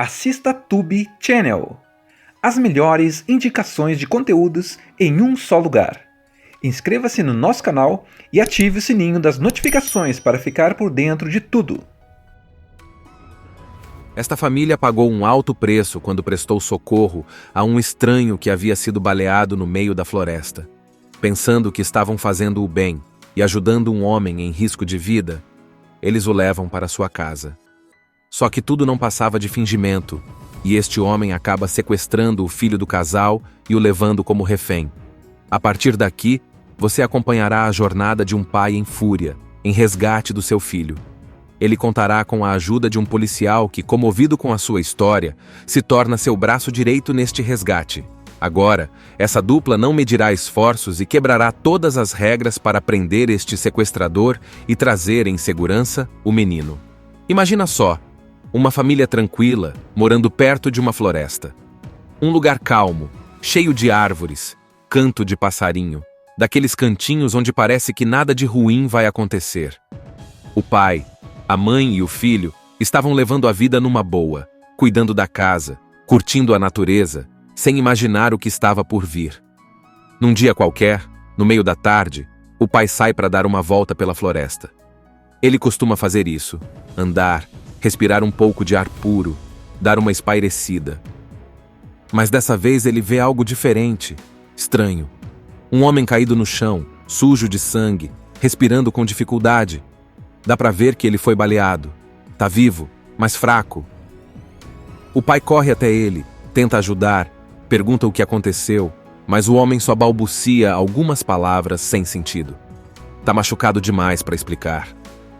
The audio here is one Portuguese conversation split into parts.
assista Tube Channel. As melhores indicações de conteúdos em um só lugar. Inscreva-se no nosso canal e ative o sininho das notificações para ficar por dentro de tudo. Esta família pagou um alto preço quando prestou socorro a um estranho que havia sido baleado no meio da floresta. Pensando que estavam fazendo o bem e ajudando um homem em risco de vida, eles o levam para sua casa. Só que tudo não passava de fingimento, e este homem acaba sequestrando o filho do casal e o levando como refém. A partir daqui, você acompanhará a jornada de um pai em fúria, em resgate do seu filho. Ele contará com a ajuda de um policial que, comovido com a sua história, se torna seu braço direito neste resgate. Agora, essa dupla não medirá esforços e quebrará todas as regras para prender este sequestrador e trazer em segurança o menino. Imagina só, uma família tranquila, morando perto de uma floresta. Um lugar calmo, cheio de árvores, canto de passarinho, daqueles cantinhos onde parece que nada de ruim vai acontecer. O pai, a mãe e o filho estavam levando a vida numa boa, cuidando da casa, curtindo a natureza, sem imaginar o que estava por vir. Num dia qualquer, no meio da tarde, o pai sai para dar uma volta pela floresta. Ele costuma fazer isso, andar, respirar um pouco de ar puro, dar uma espairecida. Mas dessa vez ele vê algo diferente, estranho. Um homem caído no chão, sujo de sangue, respirando com dificuldade. Dá para ver que ele foi baleado. Tá vivo, mas fraco. O pai corre até ele, tenta ajudar, pergunta o que aconteceu, mas o homem só balbucia algumas palavras sem sentido. Tá machucado demais para explicar.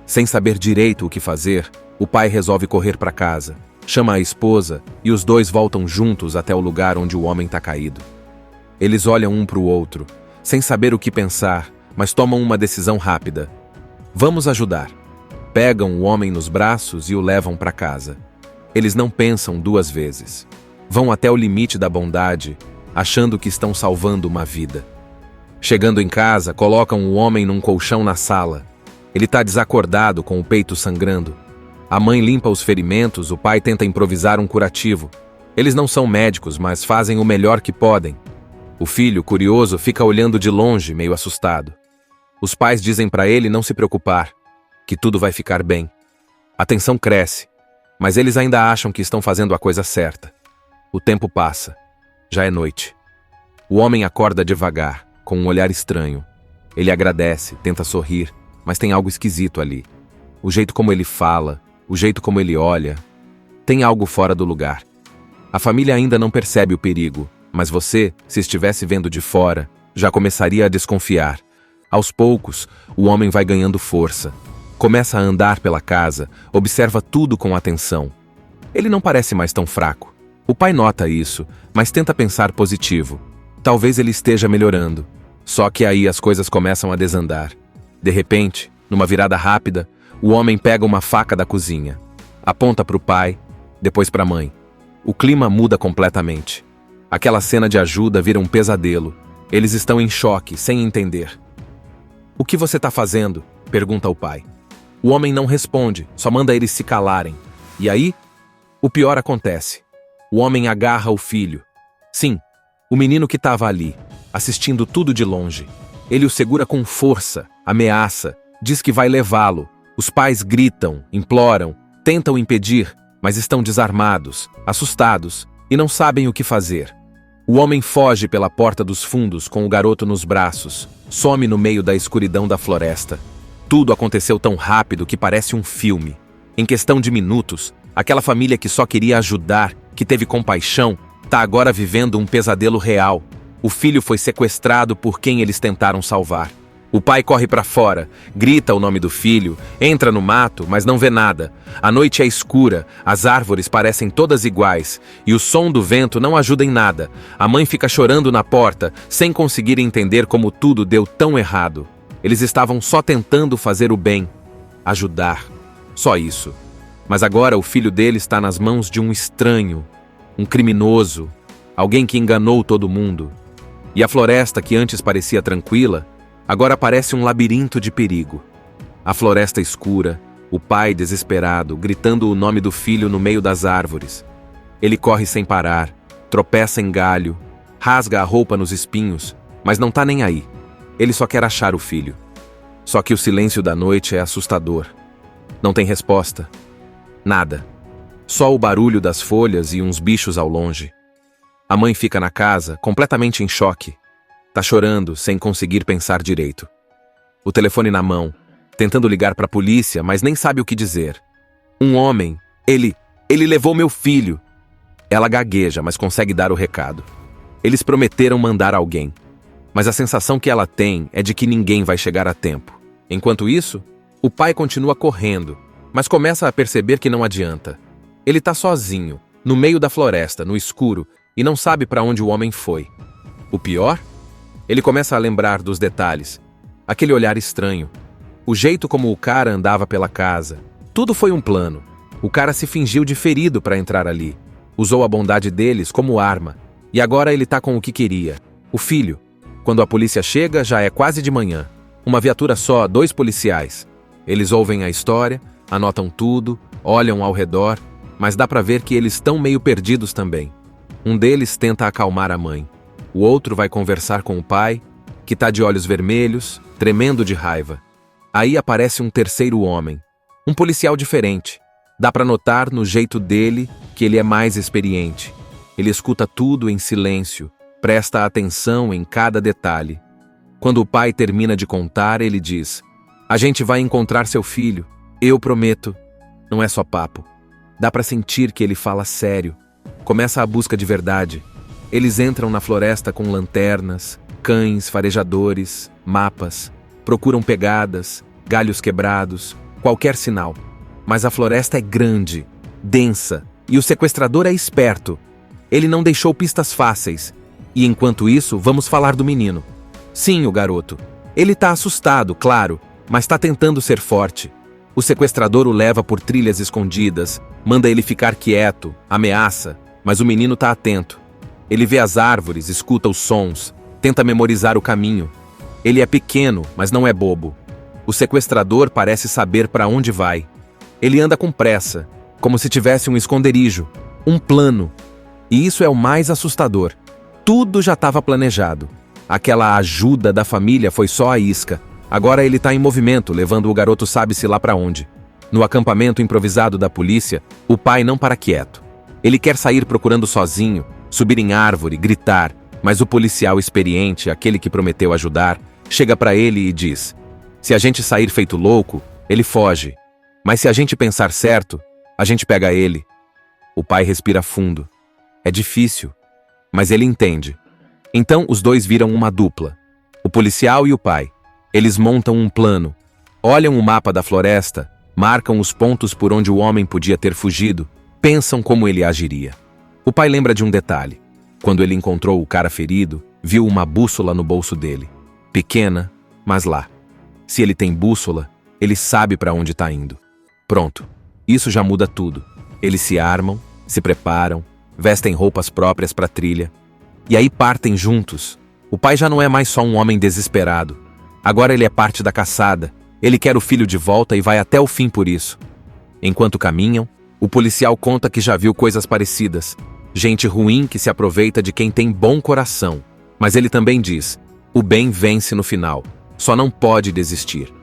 Sem saber direito o que fazer, o pai resolve correr para casa, chama a esposa e os dois voltam juntos até o lugar onde o homem tá caído. Eles olham um para o outro, sem saber o que pensar, mas tomam uma decisão rápida. Vamos ajudar. Pegam o homem nos braços e o levam para casa. Eles não pensam duas vezes. Vão até o limite da bondade, achando que estão salvando uma vida. Chegando em casa, colocam o homem num colchão na sala. Ele está desacordado, com o peito sangrando. A mãe limpa os ferimentos, o pai tenta improvisar um curativo. Eles não são médicos, mas fazem o melhor que podem. O filho, curioso, fica olhando de longe, meio assustado. Os pais dizem para ele não se preocupar, que tudo vai ficar bem. A tensão cresce, mas eles ainda acham que estão fazendo a coisa certa. O tempo passa. Já é noite. O homem acorda devagar, com um olhar estranho. Ele agradece, tenta sorrir, mas tem algo esquisito ali. O jeito como ele fala, o jeito como ele olha, tem algo fora do lugar. A família ainda não percebe o perigo, mas você, se estivesse vendo de fora, já começaria a desconfiar. Aos poucos, o homem vai ganhando força. Começa a andar pela casa, observa tudo com atenção. Ele não parece mais tão fraco. O pai nota isso, mas tenta pensar positivo. Talvez ele esteja melhorando. Só que aí as coisas começam a desandar. De repente, numa virada rápida, o homem pega uma faca da cozinha. Aponta para o pai, depois para a mãe. O clima muda completamente. Aquela cena de ajuda vira um pesadelo. Eles estão em choque, sem entender. "O que você está fazendo?" pergunta o pai. O homem não responde, só manda eles se calarem. E aí, o pior acontece. O homem agarra o filho. Sim, o menino que estava ali, assistindo tudo de longe. Ele o segura com força, ameaça, diz que vai levá-lo. Os pais gritam, imploram, tentam impedir, mas estão desarmados, assustados e não sabem o que fazer. O homem foge pela porta dos fundos com o garoto nos braços, some no meio da escuridão da floresta. Tudo aconteceu tão rápido que parece um filme. Em questão de minutos, aquela família que só queria ajudar, que teve compaixão, está agora vivendo um pesadelo real. O filho foi sequestrado por quem eles tentaram salvar. O pai corre para fora, grita o nome do filho, entra no mato, mas não vê nada. A noite é escura, as árvores parecem todas iguais, e o som do vento não ajuda em nada. A mãe fica chorando na porta, sem conseguir entender como tudo deu tão errado. Eles estavam só tentando fazer o bem, ajudar. Só isso. Mas agora o filho dele está nas mãos de um estranho, um criminoso, alguém que enganou todo mundo. E a floresta, que antes parecia tranquila, agora parece um labirinto de perigo. A floresta escura, o pai desesperado, gritando o nome do filho no meio das árvores. Ele corre sem parar, tropeça em galho, rasga a roupa nos espinhos, mas não tá nem aí. Ele só quer achar o filho. Só que o silêncio da noite é assustador. Não tem resposta. Nada. Só o barulho das folhas e uns bichos ao longe. A mãe fica na casa, completamente em choque. Tá chorando, sem conseguir pensar direito. O telefone na mão, tentando ligar pra polícia, mas nem sabe o que dizer. Um homem, ele levou meu filho. Ela gagueja, mas consegue dar o recado. Eles prometeram mandar alguém. Mas a sensação que ela tem é de que ninguém vai chegar a tempo. Enquanto isso, o pai continua correndo, mas começa a perceber que não adianta. Ele tá sozinho, no meio da floresta, no escuro, e não sabe para onde o homem foi. O pior? Ele começa a lembrar dos detalhes. Aquele olhar estranho. O jeito como o cara andava pela casa. Tudo foi um plano. O cara se fingiu de ferido para entrar ali. Usou a bondade deles como arma. E agora ele tá com o que queria. O filho. Quando a polícia chega, já é quase de manhã. Uma viatura só, 2 policiais. Eles ouvem a história, anotam tudo, olham ao redor, mas dá pra ver que eles estão meio perdidos também. Um deles tenta acalmar a mãe. O outro vai conversar com o pai, que tá de olhos vermelhos, tremendo de raiva. Aí aparece um terceiro homem, um policial diferente. Dá pra notar no jeito dele que ele é mais experiente. Ele escuta tudo em silêncio, presta atenção em cada detalhe. Quando o pai termina de contar, ele diz: "A gente vai encontrar seu filho, eu prometo." Não é só papo. Dá pra sentir que ele fala sério. Começa a busca de verdade. Eles entram na floresta com lanternas, cães, farejadores, mapas. Procuram pegadas, galhos quebrados, qualquer sinal. Mas a floresta é grande, densa, e o sequestrador é esperto. Ele não deixou pistas fáceis. E enquanto isso, vamos falar do menino. Sim, o garoto. Ele tá assustado, claro, mas tá tentando ser forte. O sequestrador o leva por trilhas escondidas, manda ele ficar quieto, ameaça, mas o menino tá atento. Ele vê as árvores, escuta os sons, tenta memorizar o caminho. Ele é pequeno, mas não é bobo. O sequestrador parece saber para onde vai. Ele anda com pressa, como se tivesse um esconderijo, um plano. E isso é o mais assustador. Tudo já estava planejado. Aquela ajuda da família foi só a isca. Agora ele está em movimento, levando o garoto sabe-se lá para onde. No acampamento improvisado da polícia, o pai não para quieto. Ele quer sair procurando sozinho, subir em árvore, gritar, mas o policial experiente, aquele que prometeu ajudar, chega para ele e diz: "Se a gente sair feito louco, ele foge. Mas se a gente pensar certo, a gente pega ele." O pai respira fundo. É difícil, mas ele entende. Então os dois viram uma dupla. O policial e o pai. Eles montam um plano. Olham o mapa da floresta, marcam os pontos por onde o homem podia ter fugido, pensam como ele agiria. O pai lembra de um detalhe. Quando ele encontrou o cara ferido, viu uma bússola no bolso dele. Pequena, mas lá. Se ele tem bússola, ele sabe para onde está indo. Pronto. Isso já muda tudo. Eles se armam, se preparam, vestem roupas próprias para a trilha. E aí partem juntos. O pai já não é mais só um homem desesperado. Agora ele é parte da caçada. Ele quer o filho de volta e vai até o fim por isso. Enquanto caminham, o policial conta que já viu coisas parecidas. Gente ruim que se aproveita de quem tem bom coração. Mas ele também diz: o bem vence no final. Só não pode desistir.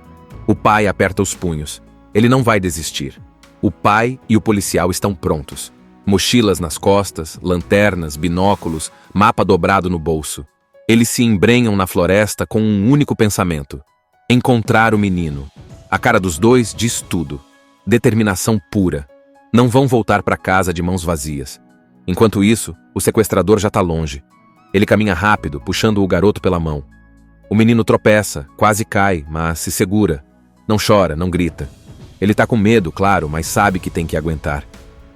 O pai aperta os punhos. Ele não vai desistir. O pai e o policial estão prontos. Mochilas nas costas, lanternas, binóculos, mapa dobrado no bolso. Eles se embrenham na floresta com um único pensamento: encontrar o menino. A cara dos dois diz tudo. Determinação pura. Não vão voltar para casa de mãos vazias. Enquanto isso, o sequestrador já está longe. Ele caminha rápido, puxando o garoto pela mão. O menino tropeça, quase cai, mas se segura. Não chora, não grita. Ele está com medo, claro, mas sabe que tem que aguentar.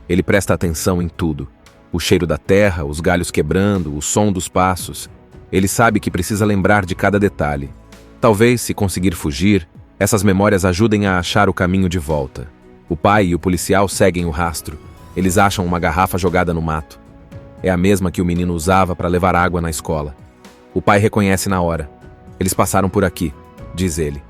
Ele presta atenção em tudo. O cheiro da terra, os galhos quebrando, o som dos passos. Ele sabe que precisa lembrar de cada detalhe. Talvez, se conseguir fugir, essas memórias ajudem a achar o caminho de volta. O pai e o policial seguem o rastro. Eles acham uma garrafa jogada no mato. É a mesma que o menino usava para levar água na escola. O pai reconhece na hora. Eles passaram por aqui, diz ele.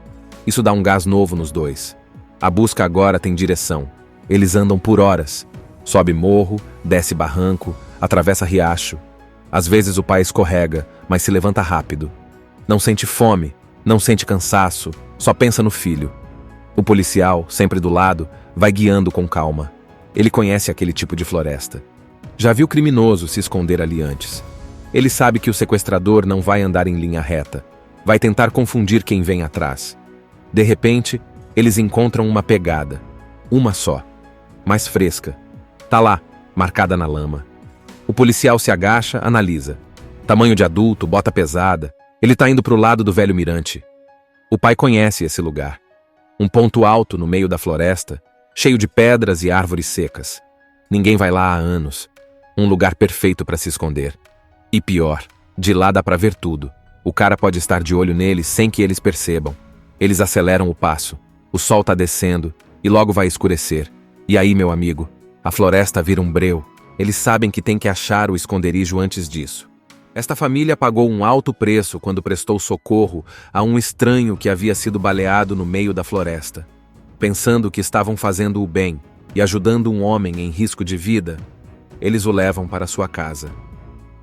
Isso dá um gás novo nos dois. A busca agora tem direção. Eles andam por horas. Sobe morro, desce barranco, atravessa riacho. Às vezes o pai escorrega, mas se levanta rápido. Não sente fome, não sente cansaço, só pensa no filho. O policial, sempre do lado, vai guiando com calma. Ele conhece aquele tipo de floresta. Já viu criminoso se esconder ali antes. Ele sabe que o sequestrador não vai andar em linha reta. Vai tentar confundir quem vem atrás. De repente, eles encontram uma pegada. Uma só. Mais fresca. Tá lá, marcada na lama. O policial se agacha, analisa. Tamanho de adulto, bota pesada. Ele tá indo pro lado do velho mirante. O pai conhece esse lugar. Um ponto alto no meio da floresta, cheio de pedras e árvores secas. Ninguém vai lá há anos. Um lugar perfeito para se esconder. E pior, de lá dá pra ver tudo. O cara pode estar de olho neles sem que eles percebam. Eles aceleram o passo. O sol tá descendo e logo vai escurecer. E aí, meu amigo, a floresta vira um breu. Eles sabem que tem que achar o esconderijo antes disso. Esta família pagou um alto preço quando prestou socorro a um estranho que havia sido baleado no meio da floresta. Pensando que estavam fazendo o bem e ajudando um homem em risco de vida, eles o levam para sua casa.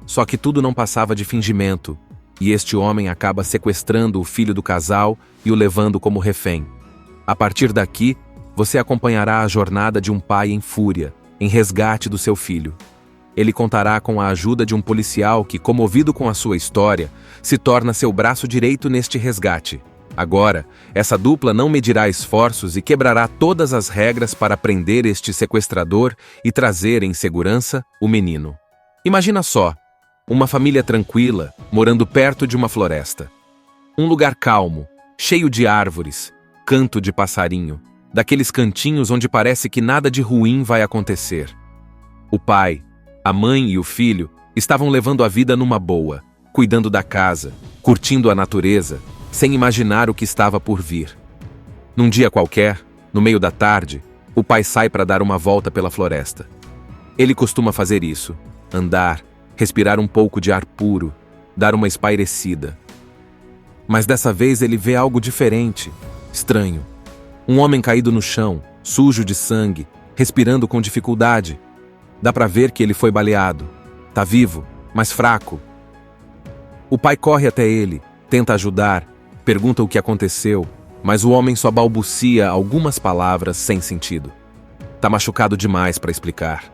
Só que tudo não passava de fingimento, e este homem acaba sequestrando o filho do casal e o levando como refém. A partir daqui, você acompanhará a jornada de um pai em fúria, em resgate do seu filho. Ele contará com a ajuda de um policial que, comovido com a sua história, se torna seu braço direito neste resgate. Agora, essa dupla não medirá esforços e quebrará todas as regras para prender este sequestrador e trazer em segurança o menino. Imagina só, uma família tranquila, morando perto de uma floresta. Um lugar calmo, cheio de árvores, canto de passarinho, daqueles cantinhos onde parece que nada de ruim vai acontecer. O pai, a mãe e o filho estavam levando a vida numa boa, cuidando da casa, curtindo a natureza, sem imaginar o que estava por vir. Num dia qualquer, no meio da tarde, o pai sai para dar uma volta pela floresta. Ele costuma fazer isso, andar, respirar um pouco de ar puro, dar uma espairecida. Mas dessa vez ele vê algo diferente, estranho. Um homem caído no chão, sujo de sangue, respirando com dificuldade. Dá pra ver que ele foi baleado. Tá vivo, mas fraco. O pai corre até ele, tenta ajudar, pergunta o que aconteceu, mas o homem só balbucia algumas palavras sem sentido. Tá machucado demais para explicar.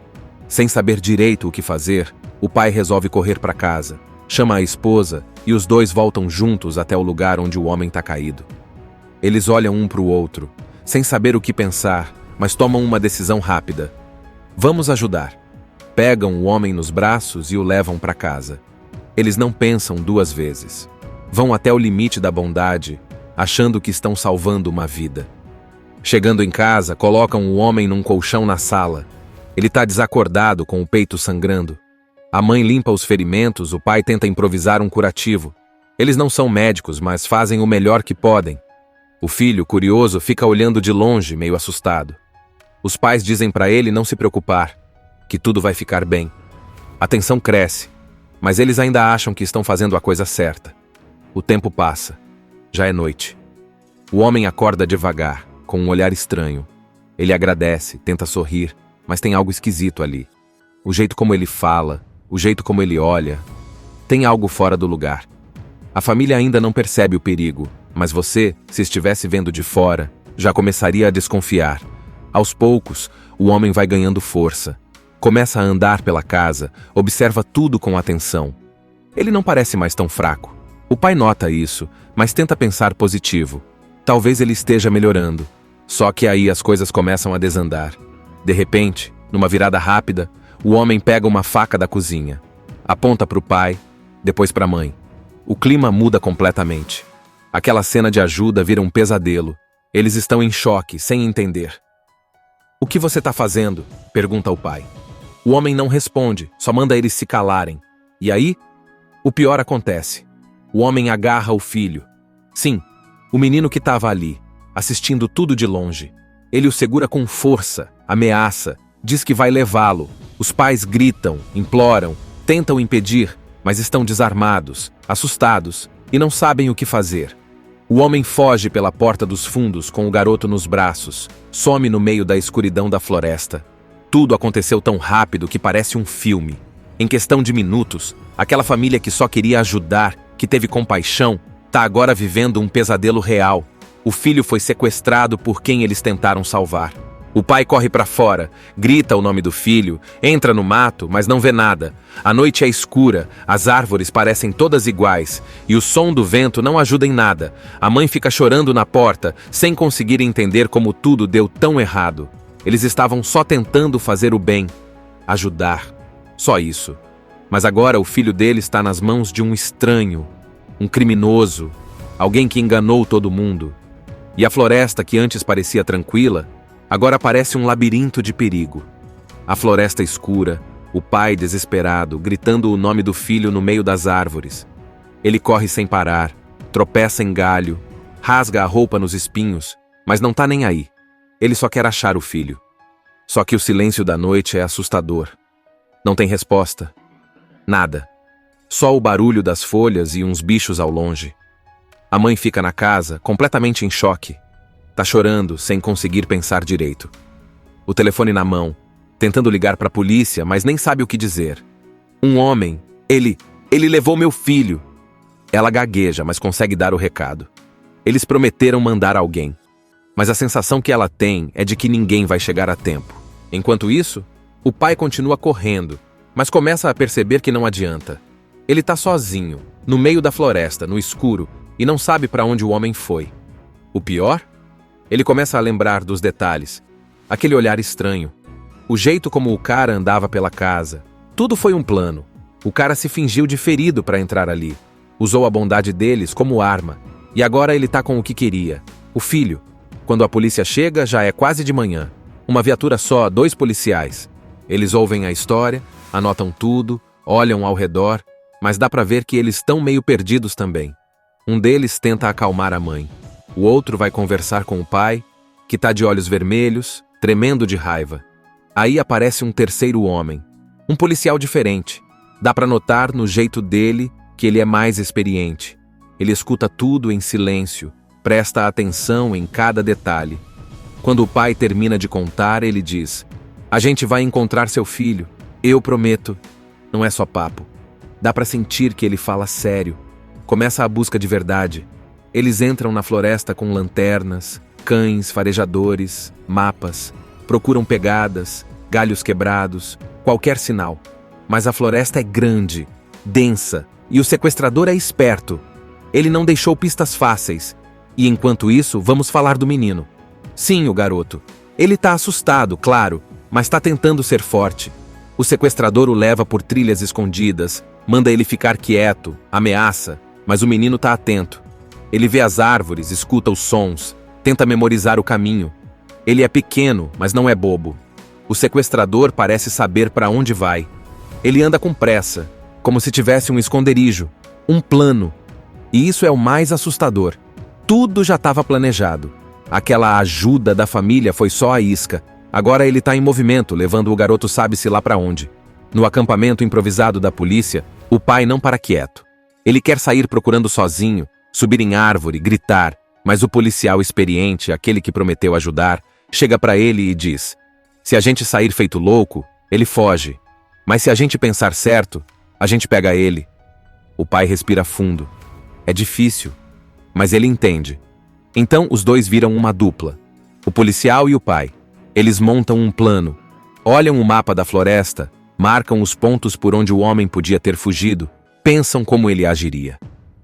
Sem saber direito o que fazer, o pai resolve correr para casa, chama a esposa e os dois voltam juntos até o lugar onde o homem tá caído. Eles olham um para o outro, sem saber o que pensar, mas tomam uma decisão rápida. Vamos ajudar. Pegam o homem nos braços e o levam para casa. Eles não pensam duas vezes. Vão até o limite da bondade, achando que estão salvando uma vida. Chegando em casa, colocam o homem num colchão na sala. Ele está desacordado, com o peito sangrando. A mãe limpa os ferimentos, o pai tenta improvisar um curativo. Eles não são médicos, mas fazem o melhor que podem. O filho, curioso, fica olhando de longe, meio assustado. Os pais dizem para ele não se preocupar, que tudo vai ficar bem. A tensão cresce, mas eles ainda acham que estão fazendo a coisa certa. O tempo passa. Já é noite. O homem acorda devagar, com um olhar estranho. Ele agradece, tenta sorrir, mas tem algo esquisito ali. O jeito como ele fala, o jeito como ele olha, tem algo fora do lugar. A família ainda não percebe o perigo, mas você, se estivesse vendo de fora, já começaria a desconfiar. Aos poucos, o homem vai ganhando força. Começa a andar pela casa, observa tudo com atenção. Ele não parece mais tão fraco. O pai nota isso, mas tenta pensar positivo. Talvez ele esteja melhorando. Só que aí as coisas começam a desandar. De repente, numa virada rápida, o homem pega uma faca da cozinha. Aponta para o pai, depois para a mãe. O clima muda completamente. Aquela cena de ajuda vira um pesadelo. Eles estão em choque, sem entender. "O que você está fazendo?" pergunta o pai. O homem não responde, só manda eles se calarem. E aí, o pior acontece. O homem agarra o filho. Sim, o menino que estava ali, assistindo tudo de longe. Ele o segura com força, ameaça, diz que vai levá-lo. Os pais gritam, imploram, tentam impedir, mas estão desarmados, assustados e não sabem o que fazer. O homem foge pela porta dos fundos com o garoto nos braços, some no meio da escuridão da floresta. Tudo aconteceu tão rápido que parece um filme. Em questão de minutos, aquela família que só queria ajudar, que teve compaixão, tá agora vivendo um pesadelo real. O filho foi sequestrado por quem eles tentaram salvar. O pai corre para fora, grita o nome do filho, entra no mato, mas não vê nada. A noite é escura, as árvores parecem todas iguais, e o som do vento não ajuda em nada. A mãe fica chorando na porta, sem conseguir entender como tudo deu tão errado. Eles estavam só tentando fazer o bem, ajudar. Só isso. Mas agora o filho dele está nas mãos de um estranho, um criminoso, alguém que enganou todo mundo. E a floresta que antes parecia tranquila, agora parece um labirinto de perigo. A floresta escura, o pai desesperado, gritando o nome do filho no meio das árvores. Ele corre sem parar, tropeça em galho, rasga a roupa nos espinhos, mas não tá nem aí. Ele só quer achar o filho. Só que o silêncio da noite é assustador. Não tem resposta. Nada. Só o barulho das folhas e uns bichos ao longe. A mãe fica na casa, completamente em choque. Tá chorando, sem conseguir pensar direito. O telefone na mão, tentando ligar pra polícia, mas nem sabe o que dizer. Um homem, ele levou meu filho. Ela gagueja, mas consegue dar o recado. Eles prometeram mandar alguém. Mas a sensação que ela tem é de que ninguém vai chegar a tempo. Enquanto isso, o pai continua correndo, mas começa a perceber que não adianta. Ele tá sozinho, no meio da floresta, no escuro, e não sabe para onde o homem foi. O pior? Ele começa a lembrar dos detalhes. Aquele olhar estranho. O jeito como o cara andava pela casa. Tudo foi um plano. O cara se fingiu de ferido para entrar ali. Usou a bondade deles como arma. E agora ele tá com o que queria. O filho. Quando a polícia chega, já é quase de manhã. Uma viatura só, 2 policiais. Eles ouvem a história, anotam tudo, olham ao redor, mas dá pra ver que eles estão meio perdidos também. Um deles tenta acalmar a mãe. O outro vai conversar com o pai, que tá de olhos vermelhos, tremendo de raiva. Aí aparece um terceiro homem, um policial diferente. Dá pra notar no jeito dele que ele é mais experiente. Ele escuta tudo em silêncio, presta atenção em cada detalhe. Quando o pai termina de contar, ele diz: "A gente vai encontrar seu filho, eu prometo." Não é só papo. Dá pra sentir que ele fala sério. Começa a busca de verdade. Eles entram na floresta com lanternas, cães, farejadores, mapas, procuram pegadas, galhos quebrados, qualquer sinal. Mas a floresta é grande, densa, e o sequestrador é esperto. Ele não deixou pistas fáceis. E enquanto isso, vamos falar do menino. Sim, o garoto. Ele tá assustado, claro, mas tá tentando ser forte. O sequestrador o leva por trilhas escondidas, manda ele ficar quieto, ameaça, mas o menino tá atento. Ele vê as árvores, escuta os sons, tenta memorizar o caminho. Ele é pequeno, mas não é bobo. O sequestrador parece saber para onde vai. Ele anda com pressa, como se tivesse um esconderijo, um plano. E isso é o mais assustador. Tudo já estava planejado. Aquela ajuda da família foi só a isca. Agora ele está em movimento, levando o garoto sabe-se lá para onde. No acampamento improvisado da polícia, o pai não para quieto. Ele quer sair procurando sozinho, subir em árvore, gritar, mas o policial experiente, aquele que prometeu ajudar, chega para ele e diz: "Se a gente sair feito louco, ele foge. Mas se a gente pensar certo, a gente pega ele." O pai respira fundo. É difícil, mas ele entende. Então os dois viram uma dupla. O policial e o pai. Eles montam um plano. Olham o mapa da floresta, marcam os pontos por onde o homem podia ter fugido, pensam como ele agiria.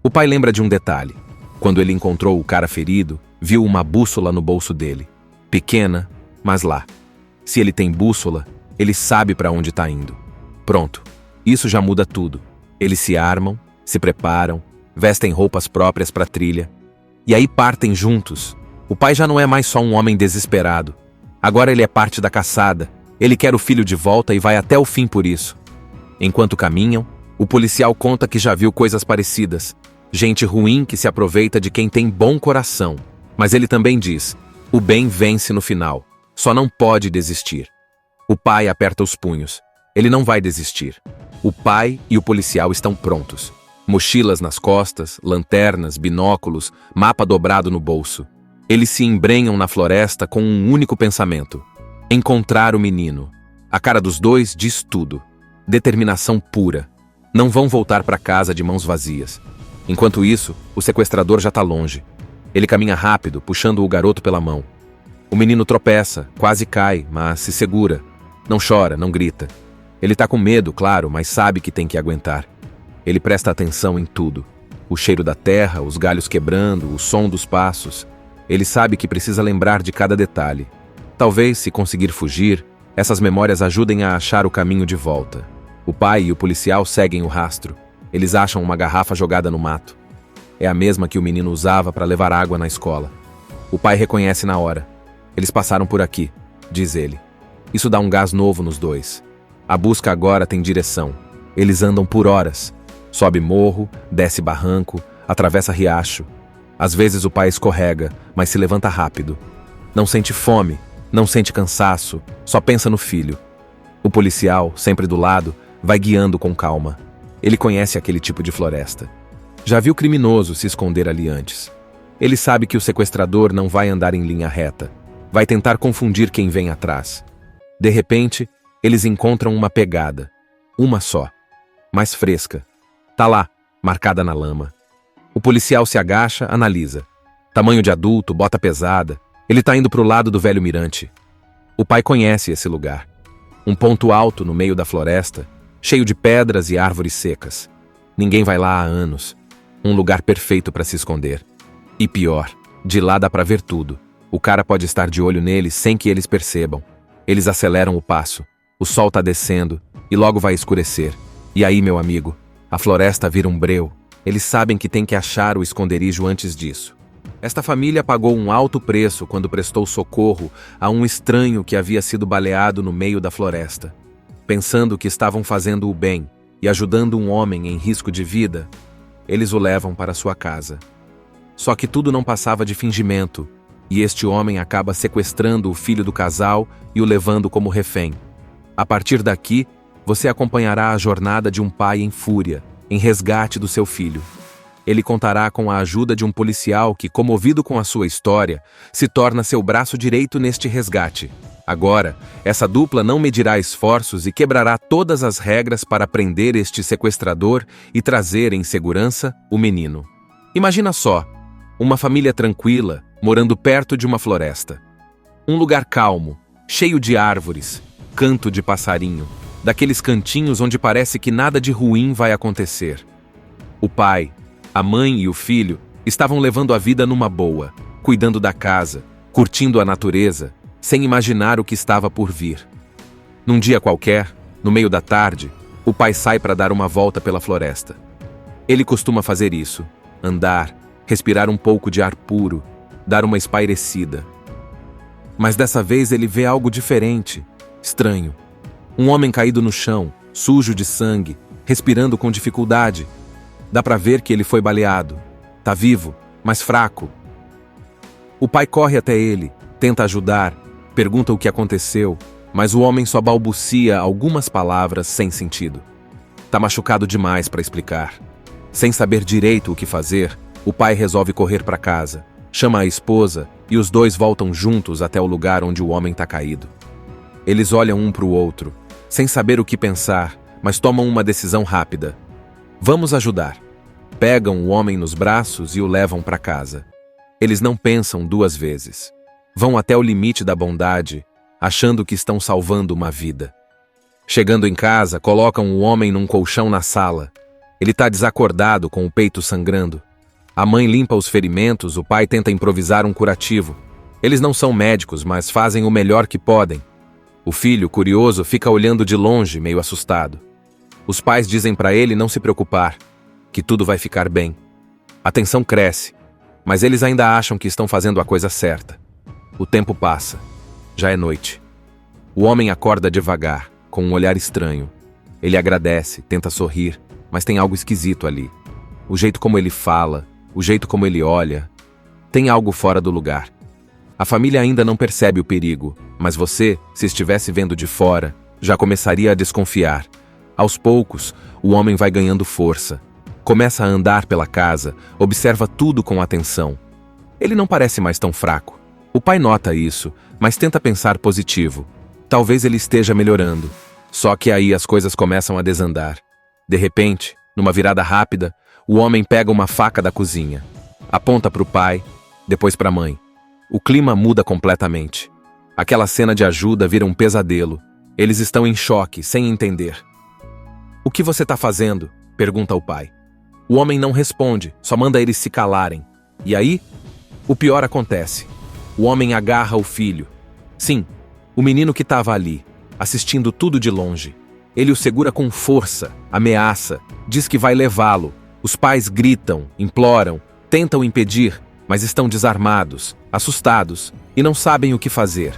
O pai lembra de um detalhe. Quando ele encontrou o cara ferido, viu uma bússola no bolso dele. Pequena, mas lá. Se ele tem bússola, ele sabe para onde está indo. Pronto. Isso já muda tudo. Eles se armam, se preparam, vestem roupas próprias para a trilha. E aí partem juntos. O pai já não é mais só um homem desesperado. Agora ele é parte da caçada. Ele quer o filho de volta e vai até o fim por isso. Enquanto caminham, o policial conta que já viu coisas parecidas. Gente ruim que se aproveita de quem tem bom coração. Mas ele também diz: o bem vence no final. Só não pode desistir. O pai aperta os punhos. Ele não vai desistir. O pai e o policial estão prontos. Mochilas nas costas, lanternas, binóculos, mapa dobrado no bolso. Eles se embrenham na floresta com um único pensamento: encontrar o menino. A cara dos dois diz tudo. Determinação pura. Não vão voltar para casa de mãos vazias. Enquanto isso, o sequestrador já está longe. Ele caminha rápido, puxando o garoto pela mão. O menino tropeça, quase cai, mas se segura. Não chora, não grita. Ele está com medo, claro, mas sabe que tem que aguentar. Ele presta atenção em tudo. O cheiro da terra, os galhos quebrando, o som dos passos. Ele sabe que precisa lembrar de cada detalhe. Talvez, se conseguir fugir, essas memórias ajudem a achar o caminho de volta. O pai e o policial seguem o rastro. Eles acham uma garrafa jogada no mato. É a mesma que o menino usava para levar água na escola. O pai reconhece na hora. Eles passaram por aqui, diz ele. Isso dá um gás novo nos dois. A busca agora tem direção. Eles andam por horas. Sobe morro, desce barranco, atravessa riacho. Às vezes o pai escorrega, mas se levanta rápido. Não sente fome, não sente cansaço, só pensa no filho. O policial, sempre do lado, vai guiando com calma. Ele conhece aquele tipo de floresta. Já viu criminoso se esconder ali antes. Ele sabe que o sequestrador não vai andar em linha reta. Vai tentar confundir quem vem atrás. De repente, eles encontram uma pegada. Uma só. Mais fresca. Tá lá, marcada na lama. O policial se agacha, analisa. Tamanho de adulto, bota pesada. Ele tá indo pro lado do velho mirante. O pai conhece esse lugar. Um ponto alto no meio da floresta, cheio de pedras e árvores secas. Ninguém vai lá há anos. Um lugar perfeito para se esconder. E pior, de lá dá pra ver tudo. O cara pode estar de olho neles sem que eles percebam. Eles aceleram o passo. O sol tá descendo e logo vai escurecer. E aí, meu amigo, a floresta vira um breu. Eles sabem que tem que achar o esconderijo antes disso. Esta família pagou um alto preço quando prestou socorro a um estranho que havia sido baleado no meio da floresta. Pensando que estavam fazendo o bem e ajudando um homem em risco de vida, eles o levam para sua casa. Só que tudo não passava de fingimento, e este homem acaba sequestrando o filho do casal e o levando como refém. A partir daqui, você acompanhará a jornada de um pai em fúria, em resgate do seu filho. Ele contará com a ajuda de um policial que, comovido com a sua história, se torna seu braço direito neste resgate. Agora, essa dupla não medirá esforços e quebrará todas as regras para prender este sequestrador e trazer em segurança o menino. Imagina só, uma família tranquila, morando perto de uma floresta. Um lugar calmo, cheio de árvores, canto de passarinho, daqueles cantinhos onde parece que nada de ruim vai acontecer. O pai, a mãe e o filho estavam levando a vida numa boa, cuidando da casa, curtindo a natureza, sem imaginar o que estava por vir. Num dia qualquer, no meio da tarde, o pai sai para dar uma volta pela floresta. Ele costuma fazer isso, andar, respirar um pouco de ar puro, dar uma espairecida. Mas dessa vez ele vê algo diferente, estranho. Um homem caído no chão, sujo de sangue, respirando com dificuldade. Dá pra ver que ele foi baleado. Tá vivo, mas fraco. O pai corre até ele, tenta ajudar, pergunta o que aconteceu, mas o homem só balbucia algumas palavras sem sentido. Tá machucado demais para explicar. Sem saber direito o que fazer, o pai resolve correr para casa, chama a esposa e os dois voltam juntos até o lugar onde o homem tá caído. Eles olham um para o outro, sem saber o que pensar, mas tomam uma decisão rápida. Vamos ajudar. Pegam o homem nos braços e o levam para casa. Eles não pensam duas vezes. Vão até o limite da bondade, achando que estão salvando uma vida. Chegando em casa, colocam o homem num colchão na sala. Ele está desacordado, com o peito sangrando. A mãe limpa os ferimentos, o pai tenta improvisar um curativo. Eles não são médicos, mas fazem o melhor que podem. O filho, curioso, fica olhando de longe, meio assustado. Os pais dizem para ele não se preocupar, que tudo vai ficar bem. A tensão cresce, mas eles ainda acham que estão fazendo a coisa certa. O tempo passa. Já é noite. O homem acorda devagar, com um olhar estranho. Ele agradece, tenta sorrir, mas tem algo esquisito ali. O jeito como ele fala, o jeito como ele olha, tem algo fora do lugar. A família ainda não percebe o perigo, mas você, se estivesse vendo de fora, já começaria a desconfiar. Aos poucos, o homem vai ganhando força. Começa a andar pela casa, observa tudo com atenção. Ele não parece mais tão fraco. O pai nota isso, mas tenta pensar positivo. Talvez ele esteja melhorando. Só que aí as coisas começam a desandar. De repente, numa virada rápida, o homem pega uma faca da cozinha. Aponta para o pai, depois para a mãe. O clima muda completamente. Aquela cena de ajuda vira um pesadelo. Eles estão em choque, sem entender. "O que você está fazendo?" pergunta o pai. O homem não responde, só manda eles se calarem. E aí, o pior acontece. O homem agarra o filho. Sim, o menino que estava ali, assistindo tudo de longe. Ele o segura com força, ameaça, diz que vai levá-lo. Os pais gritam, imploram, tentam impedir, mas estão desarmados, assustados e não sabem o que fazer.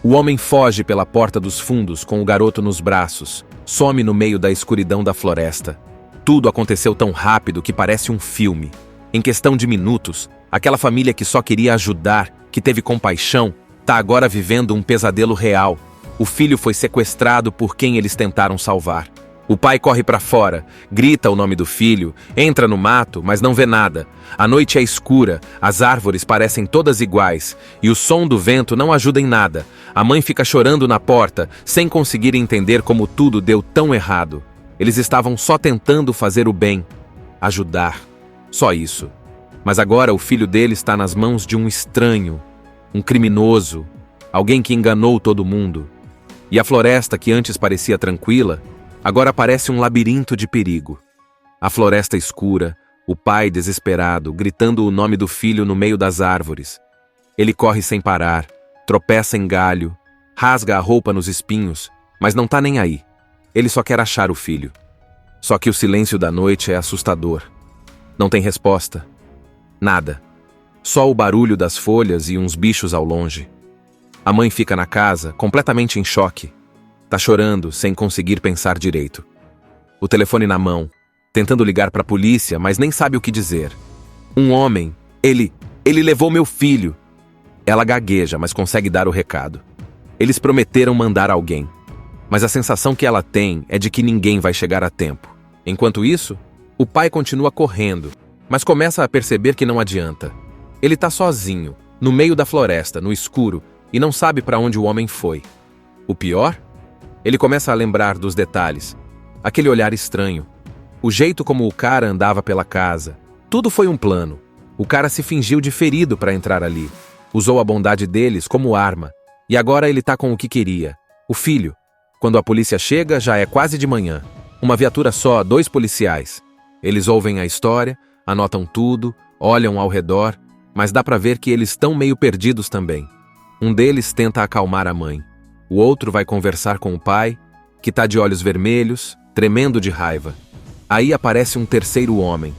O homem foge pela porta dos fundos com o garoto nos braços, some no meio da escuridão da floresta. Tudo aconteceu tão rápido que parece um filme. Em questão de minutos, aquela família que só queria ajudar, que teve compaixão, está agora vivendo um pesadelo real. O filho foi sequestrado por quem eles tentaram salvar. O pai corre para fora, grita o nome do filho, entra no mato, mas não vê nada. A noite é escura, as árvores parecem todas iguais, e o som do vento não ajuda em nada. A mãe fica chorando na porta, sem conseguir entender como tudo deu tão errado. Eles estavam só tentando fazer o bem, ajudar. Só isso. Mas agora o filho dele está nas mãos de um estranho, um criminoso, alguém que enganou todo mundo. E a floresta, que antes parecia tranquila, agora parece um labirinto de perigo. A floresta escura, o pai desesperado, gritando o nome do filho no meio das árvores. Ele corre sem parar, tropeça em galho, rasga a roupa nos espinhos, mas não tá nem aí. Ele só quer achar o filho. Só que o silêncio da noite é assustador. Não tem resposta. Nada. Só o barulho das folhas e uns bichos ao longe. A mãe fica na casa, completamente em choque. Tá chorando, sem conseguir pensar direito. O telefone na mão, tentando ligar para a polícia, mas nem sabe o que dizer. Um homem, ele levou meu filho. Ela gagueja, mas consegue dar o recado. Eles prometeram mandar alguém. Mas a sensação que ela tem é de que ninguém vai chegar a tempo. Enquanto isso, o pai continua correndo, mas começa a perceber que não adianta. Ele tá sozinho, no meio da floresta, no escuro, e não sabe para onde o homem foi. O pior? Ele começa a lembrar dos detalhes. Aquele olhar estranho. O jeito como o cara andava pela casa. Tudo foi um plano. O cara se fingiu de ferido para entrar ali. Usou a bondade deles como arma. E agora ele tá com o que queria. O filho. Quando a polícia chega, já é quase de manhã. Uma viatura só, 2 policiais. Eles ouvem a história, anotam tudo, olham ao redor, mas dá pra ver que eles estão meio perdidos também. Um deles tenta acalmar a mãe. O outro vai conversar com o pai, que tá de olhos vermelhos, tremendo de raiva. Aí aparece um terceiro homem,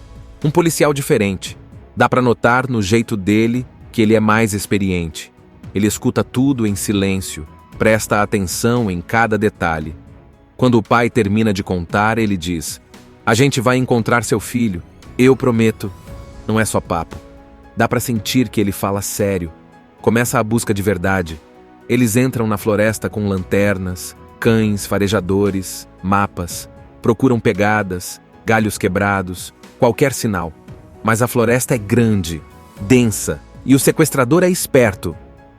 um policial diferente. Dá pra notar no jeito dele que ele é mais experiente. Ele escuta tudo em silêncio, presta atenção em cada detalhe. Quando o pai termina de contar, ele diz: "A gente vai encontrar seu filho, eu prometo." Não é só papo. Dá pra sentir que ele fala sério. Começa a busca de verdade. Eles entram na floresta com lanternas, cães, farejadores, mapas. Procuram pegadas, galhos quebrados, qualquer sinal. Mas a floresta é grande, densa, e o sequestrador é esperto.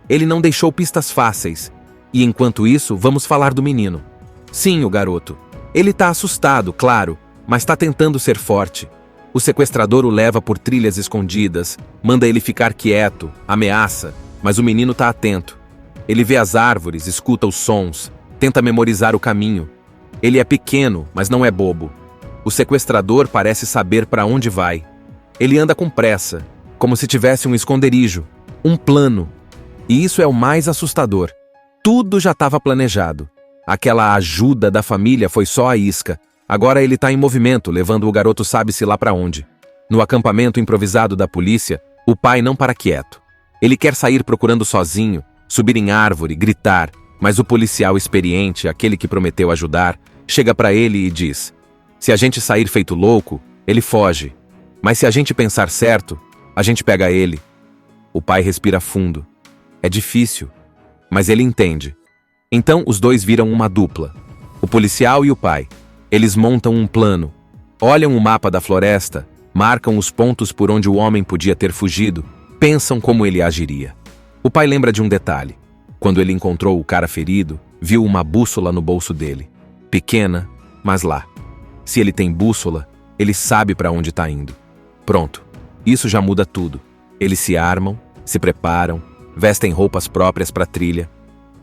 Ele não deixou pistas fáceis. E enquanto isso, vamos falar do menino. Sim, o garoto. Ele tá assustado, claro, mas tá tentando ser forte. O sequestrador o leva por trilhas escondidas, manda ele ficar quieto, ameaça, mas o menino tá atento. Ele vê as árvores, escuta os sons, tenta memorizar o caminho. Ele é pequeno, mas não é bobo. O sequestrador parece saber para onde vai. Ele anda com pressa, como se tivesse um esconderijo, um plano. E isso é o mais assustador. Tudo já estava planejado. Aquela ajuda da família foi só a isca. Agora ele está em movimento, levando o garoto sabe-se lá para onde. No acampamento improvisado da polícia, o pai não para quieto. Ele quer sair procurando sozinho, subir em árvore, gritar, mas o policial experiente, aquele que prometeu ajudar, chega para ele e diz: "Se a gente sair feito louco, ele foge. Mas se a gente pensar certo, a gente pega ele." O pai respira fundo. É difícil, mas ele entende. Então os dois viram uma dupla. O policial e o pai. Eles montam um plano. Olham o mapa da floresta, marcam os pontos por onde o homem podia ter fugido, pensam como ele agiria. O pai lembra de um detalhe. Quando ele encontrou o cara ferido, viu uma bússola no bolso dele. Pequena, mas lá. Se ele tem bússola, ele sabe para onde está indo. Pronto. Isso já muda tudo. Eles se armam, se preparam, vestem roupas próprias para a trilha.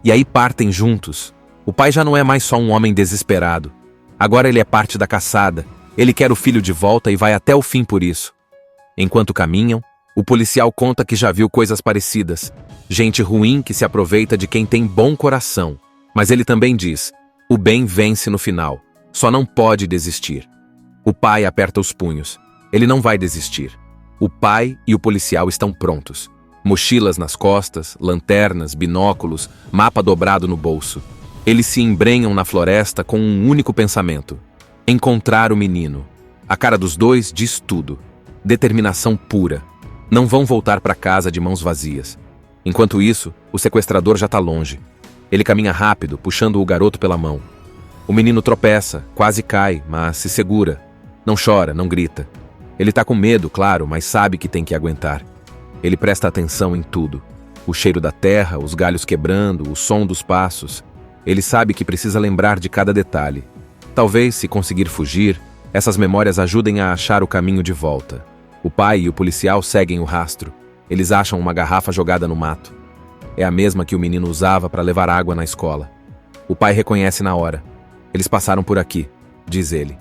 E aí partem juntos. O pai já não é mais só um homem desesperado. Agora ele é parte da caçada. Ele quer o filho de volta e vai até o fim por isso. Enquanto caminham, o policial conta que já viu coisas parecidas. Gente ruim que se aproveita de quem tem bom coração. Mas ele também diz: o bem vence no final. Só não pode desistir. O pai aperta os punhos. Ele não vai desistir. O pai e o policial estão prontos. Mochilas nas costas, lanternas, binóculos, mapa dobrado no bolso. Eles se embrenham na floresta com um único pensamento: encontrar o menino. A cara dos dois diz tudo. Determinação pura. Não vão voltar para casa de mãos vazias. Enquanto isso, o sequestrador já está longe. Ele caminha rápido, puxando o garoto pela mão. O menino tropeça, quase cai, mas se segura. Não chora, não grita. Ele está com medo, claro, mas sabe que tem que aguentar. Ele presta atenção em tudo. O cheiro da terra, os galhos quebrando, o som dos passos. Ele sabe que precisa lembrar de cada detalhe. Talvez, se conseguir fugir, essas memórias ajudem a achar o caminho de volta. O pai e o policial seguem o rastro. Eles acham uma garrafa jogada no mato. É a mesma que o menino usava para levar água na escola. O pai reconhece na hora. Eles passaram por aqui, diz ele.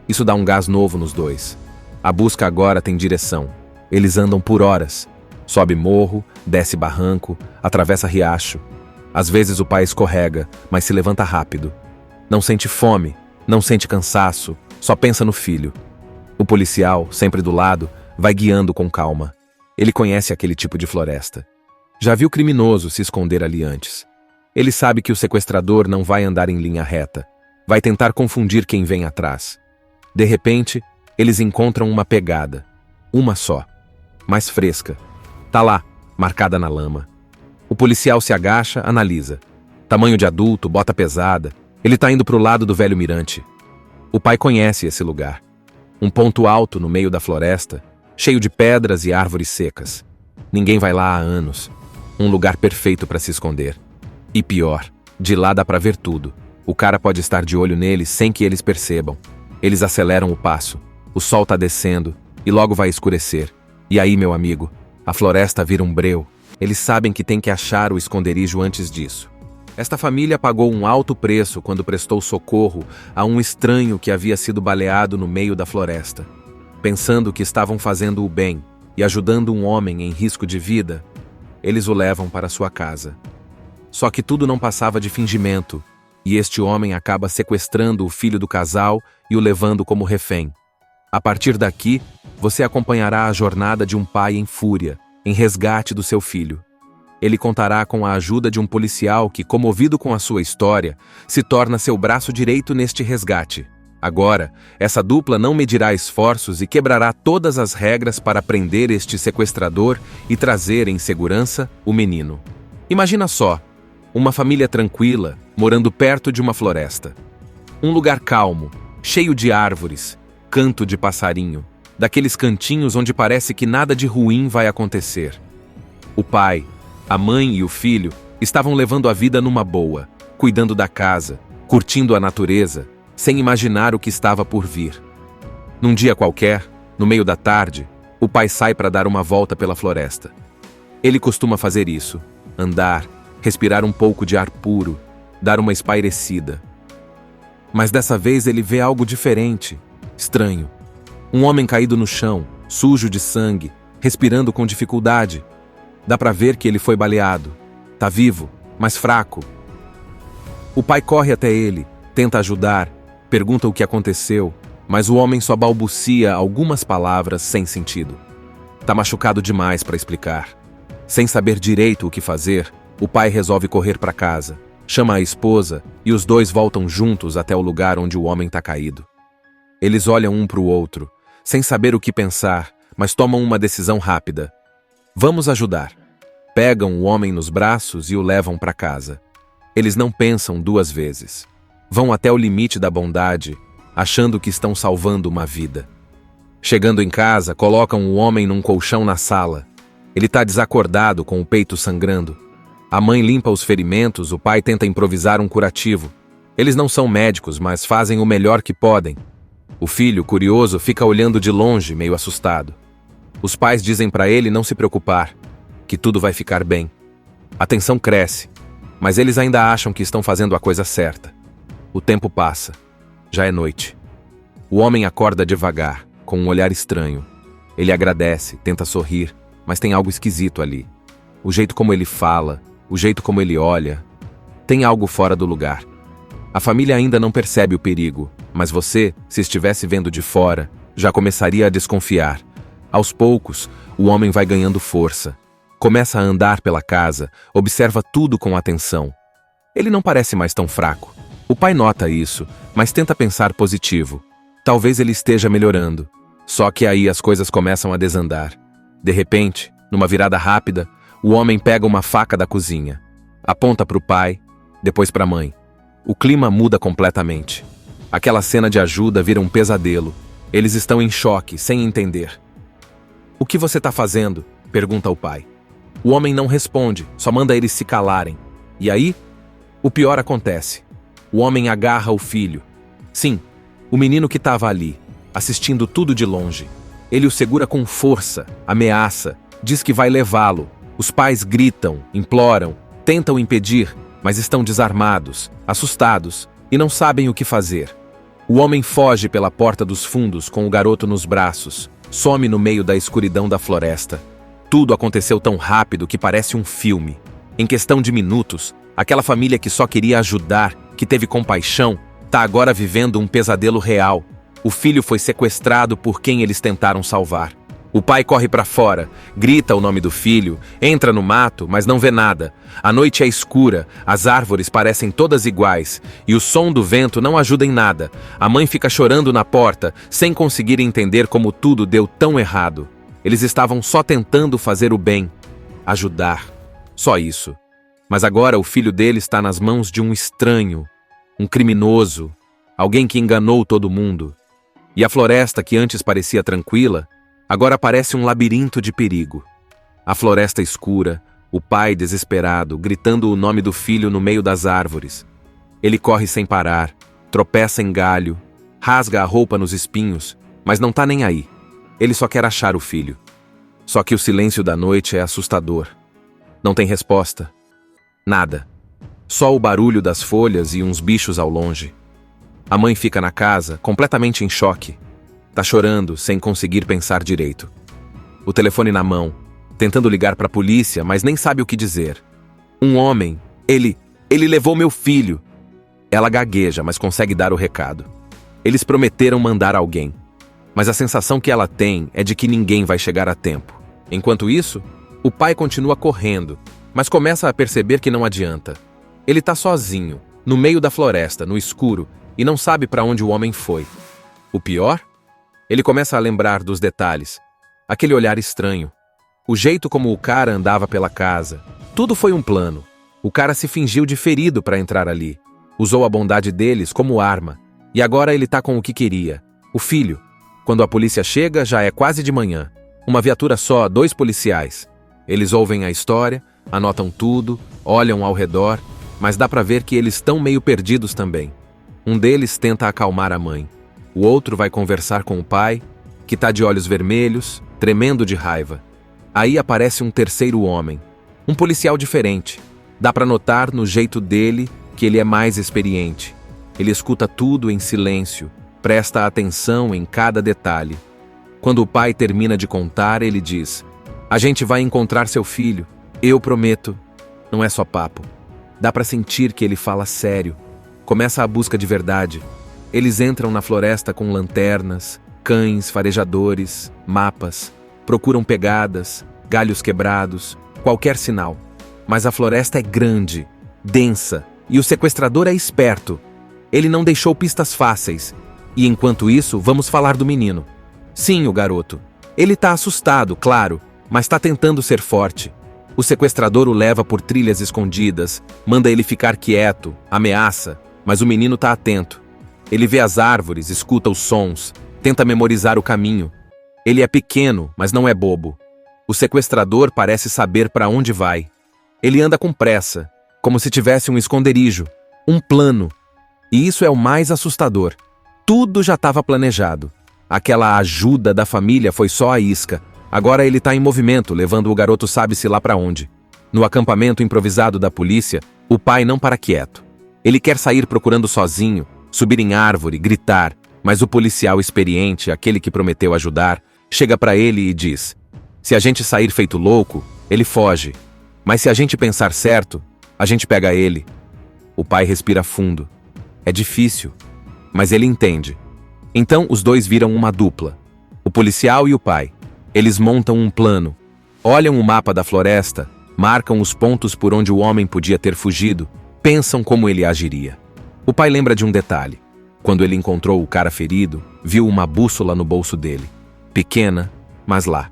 Isso dá um gás novo nos dois. A busca agora tem direção. Eles andam por horas. Sobe morro, desce barranco, atravessa riacho. Às vezes o pai escorrega, mas se levanta rápido. Não sente fome, não sente cansaço, só pensa no filho. O policial, sempre do lado, vai guiando com calma. Ele conhece aquele tipo de floresta. Já viu criminoso se esconder ali antes. Ele sabe que o sequestrador não vai andar em linha reta. Vai tentar confundir quem vem atrás. De repente, eles encontram uma pegada. Uma só. Mais fresca. Tá lá, marcada na lama. O policial se agacha, analisa. Tamanho de adulto, bota pesada. Ele tá indo pro lado do velho mirante. O pai conhece esse lugar. Um ponto alto no meio da floresta, cheio de pedras e árvores secas. Ninguém vai lá há anos. Um lugar perfeito para se esconder. E pior, de lá dá pra ver tudo. O cara pode estar de olho neles sem que eles percebam. Eles aceleram o passo. O sol tá descendo e logo vai escurecer. E aí, meu amigo, a floresta vira um breu. Eles sabem que tem que achar o esconderijo antes disso. Esta família pagou um alto preço quando prestou socorro a um estranho que havia sido baleado no meio da floresta. Pensando que estavam fazendo o bem e ajudando um homem em risco de vida, eles o levam para sua casa. Só que tudo não passava de fingimento, e este homem acaba sequestrando o filho do casal e o levando como refém. A partir daqui, você acompanhará a jornada de um pai em fúria, em resgate do seu filho. Ele contará com a ajuda de um policial que, comovido com a sua história, se torna seu braço direito neste resgate. Agora, essa dupla não medirá esforços e quebrará todas as regras para prender este sequestrador e trazer em segurança o menino. Imagina só, uma família tranquila, morando perto de uma floresta. Um lugar calmo, cheio de árvores, canto de passarinho, daqueles cantinhos onde parece que nada de ruim vai acontecer. O pai, a mãe e o filho estavam levando a vida numa boa, cuidando da casa, curtindo a natureza, sem imaginar o que estava por vir. Num dia qualquer, no meio da tarde, o pai sai para dar uma volta pela floresta. Ele costuma fazer isso, andar, respirar um pouco de ar puro, dar uma espairecida. Mas dessa vez ele vê algo diferente, estranho. Um homem caído no chão, sujo de sangue, respirando com dificuldade. Dá para ver que ele foi baleado. Tá vivo, mas fraco. O pai corre até ele, tenta ajudar, pergunta o que aconteceu, mas o homem só balbucia algumas palavras sem sentido. Tá machucado demais para explicar. Sem saber direito o que fazer, o pai resolve correr para casa, chama a esposa e os dois voltam juntos até o lugar onde o homem tá caído. Eles olham um para o outro, sem saber o que pensar, mas tomam uma decisão rápida. Vamos ajudar. Pegam o homem nos braços e o levam para casa. Eles não pensam duas vezes. Vão até o limite da bondade, achando que estão salvando uma vida. Chegando em casa, colocam o homem num colchão na sala. Ele está desacordado, com o peito sangrando. A mãe limpa os ferimentos, o pai tenta improvisar um curativo. Eles não são médicos, mas fazem o melhor que podem. O filho, curioso, fica olhando de longe, meio assustado. Os pais dizem para ele não se preocupar, que tudo vai ficar bem. A tensão cresce, mas eles ainda acham que estão fazendo a coisa certa. O tempo passa. Já é noite. O homem acorda devagar, com um olhar estranho. Ele agradece, tenta sorrir, mas tem algo esquisito ali. O jeito como ele fala, o jeito como ele olha, tem algo fora do lugar. A família ainda não percebe o perigo, mas você, se estivesse vendo de fora, já começaria a desconfiar. Aos poucos, o homem vai ganhando força. Começa a andar pela casa, observa tudo com atenção. Ele não parece mais tão fraco. O pai nota isso, mas tenta pensar positivo. Talvez ele esteja melhorando. Só que aí as coisas começam a desandar. De repente, numa virada rápida, o homem pega uma faca da cozinha. Aponta para o pai, depois para a mãe. O clima muda completamente. Aquela cena de ajuda vira um pesadelo. Eles estão em choque, sem entender. "O que você está fazendo?" pergunta o pai. O homem não responde, só manda eles se calarem. E aí, o pior acontece. O homem agarra o filho. Sim, o menino que estava ali, assistindo tudo de longe. Ele o segura com força, ameaça, diz que vai levá-lo. Os pais gritam, imploram, tentam impedir, mas estão desarmados, assustados e não sabem o que fazer. O homem foge pela porta dos fundos com o garoto nos braços, some no meio da escuridão da floresta. Tudo aconteceu tão rápido que parece um filme. Em questão de minutos, aquela família que só queria ajudar, que teve compaixão, está agora vivendo um pesadelo real. O filho foi sequestrado por quem eles tentaram salvar. O pai corre para fora, grita o nome do filho, entra no mato, mas não vê nada. A noite é escura, as árvores parecem todas iguais, e o som do vento não ajuda em nada. A mãe fica chorando na porta, sem conseguir entender como tudo deu tão errado. Eles estavam só tentando fazer o bem, ajudar. Só isso. Mas agora o filho dele está nas mãos de um estranho, um criminoso, alguém que enganou todo mundo. E a floresta, que antes parecia tranquila, agora parece um labirinto de perigo. A floresta escura, o pai desesperado, gritando o nome do filho no meio das árvores. Ele corre sem parar, tropeça em galho, rasga a roupa nos espinhos, mas não tá nem aí. Ele só quer achar o filho. Só que o silêncio da noite é assustador. Não tem resposta. Nada. Só o barulho das folhas e uns bichos ao longe. A mãe fica na casa, completamente em choque. Tá chorando, sem conseguir pensar direito. O telefone na mão, tentando ligar para a polícia, mas nem sabe o que dizer. Um homem, ele levou meu filho. Ela gagueja, mas consegue dar o recado. Eles prometeram mandar alguém. Mas a sensação que ela tem é de que ninguém vai chegar a tempo. Enquanto isso, o pai continua correndo, mas começa a perceber que não adianta. Ele tá sozinho, no meio da floresta, no escuro, e não sabe para onde o homem foi. O pior? Ele começa a lembrar dos detalhes. Aquele olhar estranho. O jeito como o cara andava pela casa. Tudo foi um plano. O cara se fingiu de ferido para entrar ali. Usou a bondade deles como arma. E agora ele tá com o que queria. O filho. Quando a polícia chega, já é quase de manhã. Uma viatura só, 2 policiais. Eles ouvem a história, anotam tudo, olham ao redor, mas dá pra ver que eles estão meio perdidos também. Um deles tenta acalmar a mãe. O outro vai conversar com o pai, que tá de olhos vermelhos, tremendo de raiva. Aí aparece um terceiro homem, um policial diferente. Dá pra notar no jeito dele que ele é mais experiente. Ele escuta tudo em silêncio, presta atenção em cada detalhe. Quando o pai termina de contar, ele diz: "A gente vai encontrar seu filho, eu prometo." Não é só papo. Dá pra sentir que ele fala sério. Começa a busca de verdade. Eles entram na floresta com lanternas, cães, farejadores, mapas. Procuram pegadas, galhos quebrados, qualquer sinal. Mas a floresta é grande, densa, e o sequestrador é esperto. Ele não deixou pistas fáceis. E enquanto isso, vamos falar do menino. Sim, o garoto. Ele tá assustado, claro, mas tá tentando ser forte. O sequestrador o leva por trilhas escondidas, manda ele ficar quieto, ameaça, mas o menino tá atento. Ele vê as árvores, escuta os sons, tenta memorizar o caminho. Ele é pequeno, mas não é bobo. O sequestrador parece saber para onde vai. Ele anda com pressa, como se tivesse um esconderijo, um plano. E isso é o mais assustador. Tudo já estava planejado. Aquela ajuda da família foi só a isca. Agora ele está em movimento, levando o garoto sabe-se lá para onde. No acampamento improvisado da polícia, o pai não para quieto. Ele quer sair procurando sozinho, subir em árvore, gritar, mas o policial experiente, aquele que prometeu ajudar, chega para ele e diz: se a gente sair feito louco, ele foge. Mas se a gente pensar certo, a gente pega ele. O pai respira fundo. É difícil, mas ele entende. Então os dois viram uma dupla. O policial e o pai. Eles montam um plano. Olham o mapa da floresta, marcam os pontos por onde o homem podia ter fugido, pensam como ele agiria. O pai lembra de um detalhe. Quando ele encontrou o cara ferido, viu uma bússola no bolso dele. Pequena, mas lá.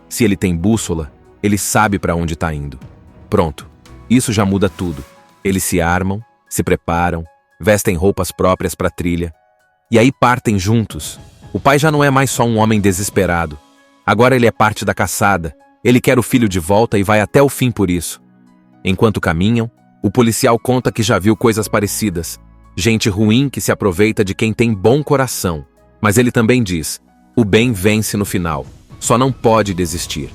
Se ele tem bússola, ele sabe para onde está indo. Pronto. Isso já muda tudo. Eles se armam, se preparam, vestem roupas próprias para a trilha. E aí partem juntos. O pai já não é mais só um homem desesperado. Agora ele é parte da caçada. Ele quer o filho de volta e vai até o fim por isso. Enquanto caminham, o policial conta que já viu coisas parecidas. Gente ruim que se aproveita de quem tem bom coração. Mas ele também diz: o bem vence no final. Só não pode desistir.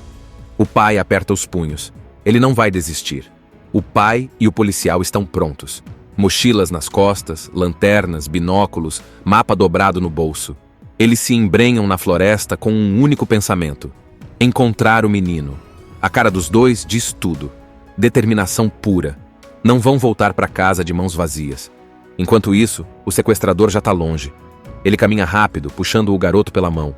O pai aperta os punhos. Ele não vai desistir. O pai e o policial estão prontos. Mochilas nas costas, lanternas, binóculos, mapa dobrado no bolso. Eles se embrenham na floresta com um único pensamento: encontrar o menino. A cara dos dois diz tudo. Determinação pura. Não vão voltar para casa de mãos vazias. Enquanto isso, o sequestrador já está longe. Ele caminha rápido, puxando o garoto pela mão.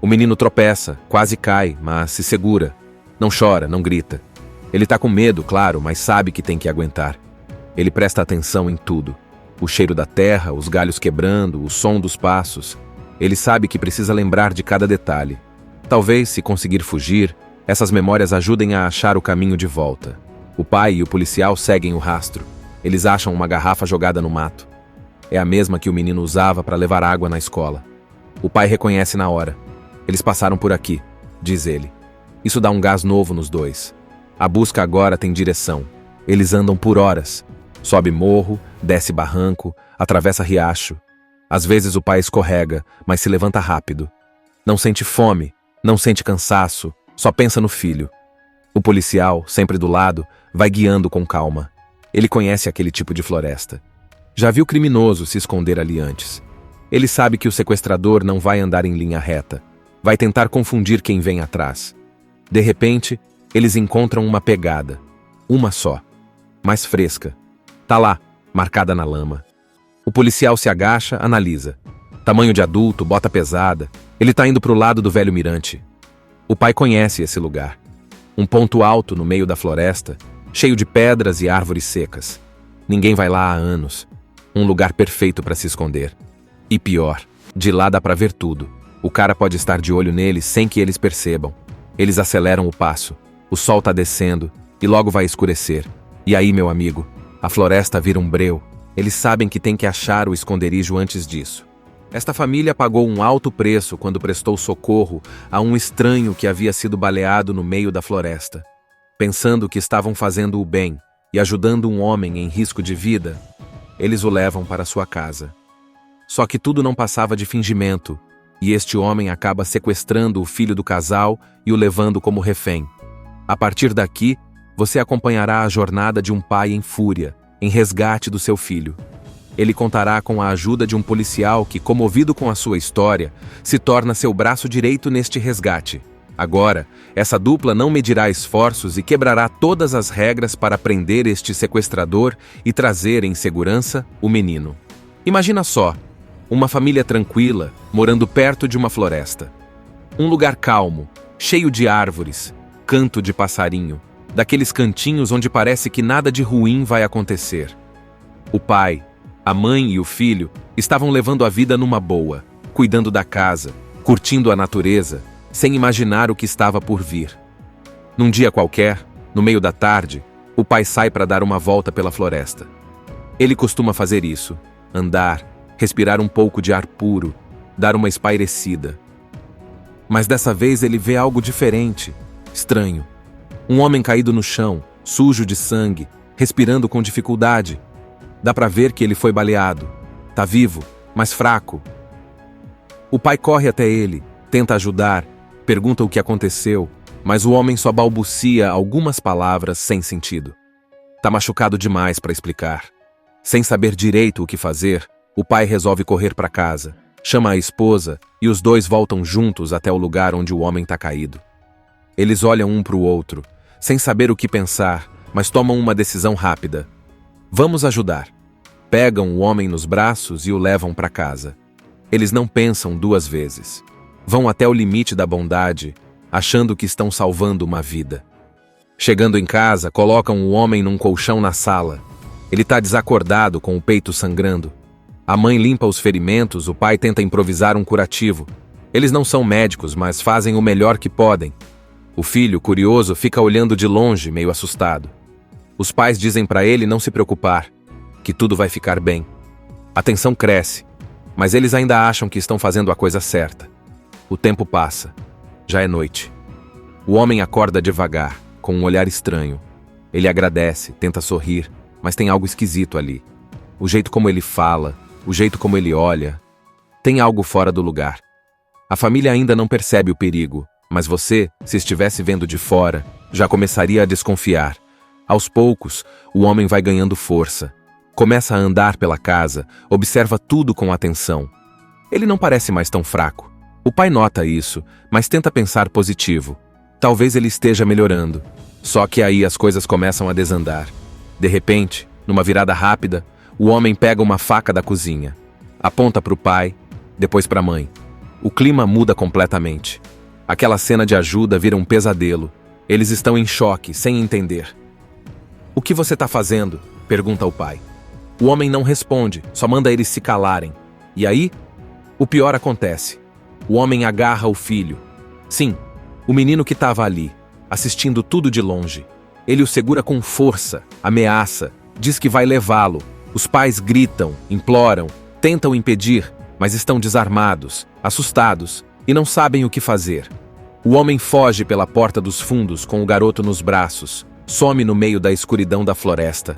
O menino tropeça, quase cai, mas se segura. Não chora, não grita. Ele está com medo, claro, mas sabe que tem que aguentar. Ele presta atenção em tudo. O cheiro da terra, os galhos quebrando, o som dos passos. Ele sabe que precisa lembrar de cada detalhe. Talvez, se conseguir fugir, essas memórias ajudem a achar o caminho de volta. O pai e o policial seguem o rastro. Eles acham uma garrafa jogada no mato. É a mesma que o menino usava para levar água na escola. O pai reconhece na hora. Eles passaram por aqui, diz ele. Isso dá um gás novo nos dois. A busca agora tem direção. Eles andam por horas. Sobe morro, desce barranco, atravessa riacho. Às vezes o pai escorrega, mas se levanta rápido. Não sente fome, não sente cansaço, só pensa no filho. O policial, sempre do lado, vai guiando com calma. Ele conhece aquele tipo de floresta. Já viu criminoso se esconder ali antes. Ele sabe que o sequestrador não vai andar em linha reta. Vai tentar confundir quem vem atrás. De repente, eles encontram uma pegada. Uma só. Mais fresca. Tá lá, marcada na lama. O policial se agacha, analisa. Tamanho de adulto, bota pesada. Ele tá indo pro lado do velho mirante. O pai conhece esse lugar. Um ponto alto no meio da floresta, cheio de pedras e árvores secas. Ninguém vai lá há anos. Um lugar perfeito para se esconder. E pior, de lá dá pra ver tudo. O cara pode estar de olho neles sem que eles percebam. Eles aceleram o passo. O sol tá descendo e logo vai escurecer. E aí, meu amigo, a floresta vira um breu. Eles sabem que tem que achar o esconderijo antes disso. Esta família pagou um alto preço quando prestou socorro a um estranho que havia sido baleado no meio da floresta. Pensando que estavam fazendo o bem e ajudando um homem em risco de vida, eles o levam para sua casa. Só que tudo não passava de fingimento, e este homem acaba sequestrando o filho do casal e o levando como refém. A partir daqui, você acompanhará a jornada de um pai em fúria, em resgate do seu filho. Ele contará com a ajuda de um policial que, comovido com a sua história, se torna seu braço direito neste resgate. Agora, essa dupla não medirá esforços e quebrará todas as regras para prender este sequestrador e trazer em segurança o menino. Imagina só, uma família tranquila, morando perto de uma floresta. Um lugar calmo, cheio de árvores, canto de passarinho, daqueles cantinhos onde parece que nada de ruim vai acontecer. O pai, a mãe e o filho estavam levando a vida numa boa, cuidando da casa, curtindo a natureza, sem imaginar o que estava por vir. Num dia qualquer, no meio da tarde, o pai sai para dar uma volta pela floresta. Ele costuma fazer isso, andar, respirar um pouco de ar puro, dar uma espairecida. Mas dessa vez ele vê algo diferente, estranho. Um homem caído no chão, sujo de sangue, respirando com dificuldade. Dá pra ver que ele foi baleado. Tá vivo, mas fraco. O pai corre até ele, tenta ajudar, pergunta o que aconteceu, mas o homem só balbucia algumas palavras sem sentido. Tá machucado demais para explicar. Sem saber direito o que fazer, o pai resolve correr para casa, chama a esposa e os dois voltam juntos até o lugar onde o homem tá caído. Eles olham um para o outro, sem saber o que pensar, mas tomam uma decisão rápida. Vamos ajudar. Pegam o homem nos braços e o levam para casa. Eles não pensam duas vezes. Vão até o limite da bondade, achando que estão salvando uma vida. Chegando em casa, colocam o homem num colchão na sala. Ele está desacordado, com o peito sangrando. A mãe limpa os ferimentos, o pai tenta improvisar um curativo. Eles não são médicos, mas fazem o melhor que podem. O filho, curioso, fica olhando de longe, meio assustado. Os pais dizem para ele não se preocupar, que tudo vai ficar bem. A tensão cresce, mas eles ainda acham que estão fazendo a coisa certa. O tempo passa. Já é noite. O homem acorda devagar, com um olhar estranho. Ele agradece, tenta sorrir, mas tem algo esquisito ali. O jeito como ele fala, o jeito como ele olha, tem algo fora do lugar. A família ainda não percebe o perigo, mas você, se estivesse vendo de fora, já começaria a desconfiar. Aos poucos, o homem vai ganhando força. Começa a andar pela casa, observa tudo com atenção. Ele não parece mais tão fraco. O pai nota isso, mas tenta pensar positivo. Talvez ele esteja melhorando. Só que aí as coisas começam a desandar. De repente, numa virada rápida, o homem pega uma faca da cozinha. Aponta para o pai, depois para a mãe. O clima muda completamente. Aquela cena de ajuda vira um pesadelo. Eles estão em choque, sem entender. "O que você está fazendo?" pergunta o pai. O homem não responde, só manda eles se calarem. E aí, o pior acontece. O homem agarra o filho. Sim, o menino que estava ali, assistindo tudo de longe. Ele o segura com força, ameaça, diz que vai levá-lo. Os pais gritam, imploram, tentam impedir, mas estão desarmados, assustados e não sabem o que fazer. O homem foge pela porta dos fundos com o garoto nos braços, some no meio da escuridão da floresta.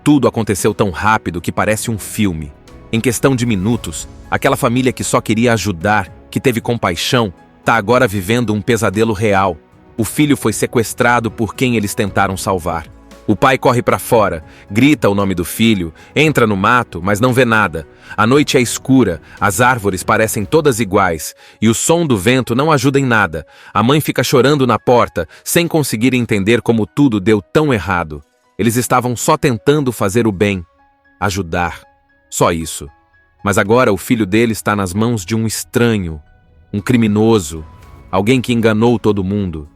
Tudo aconteceu tão rápido que parece um filme. Em questão de minutos, aquela família que só queria ajudar, que teve compaixão, está agora vivendo um pesadelo real. O filho foi sequestrado por quem eles tentaram salvar. O pai corre para fora, grita o nome do filho, entra no mato, mas não vê nada. A noite é escura, as árvores parecem todas iguais, e o som do vento não ajuda em nada. A mãe fica chorando na porta, sem conseguir entender como tudo deu tão errado. Eles estavam só tentando fazer o bem, ajudar. Só isso. Mas agora o filho dele está nas mãos de um estranho, um criminoso, alguém que enganou todo mundo.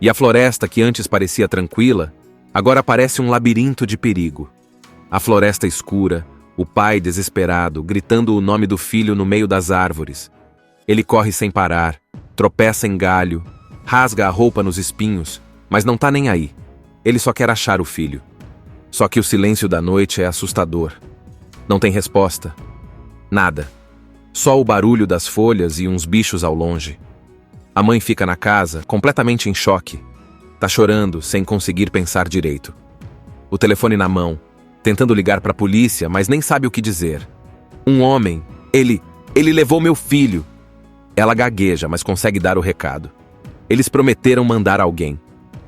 E a floresta, que antes parecia tranquila, agora parece um labirinto de perigo. A floresta escura, o pai desesperado, gritando o nome do filho no meio das árvores. Ele corre sem parar, tropeça em galho, rasga a roupa nos espinhos, mas não tá nem aí. Ele só quer achar o filho. Só que o silêncio da noite é assustador. Não tem resposta. Nada. Só o barulho das folhas e uns bichos ao longe. A mãe fica na casa, completamente em choque. Tá chorando, sem conseguir pensar direito. O telefone na mão, tentando ligar pra polícia, mas nem sabe o que dizer. Um homem, ele levou meu filho. Ela gagueja, mas consegue dar o recado. Eles prometeram mandar alguém.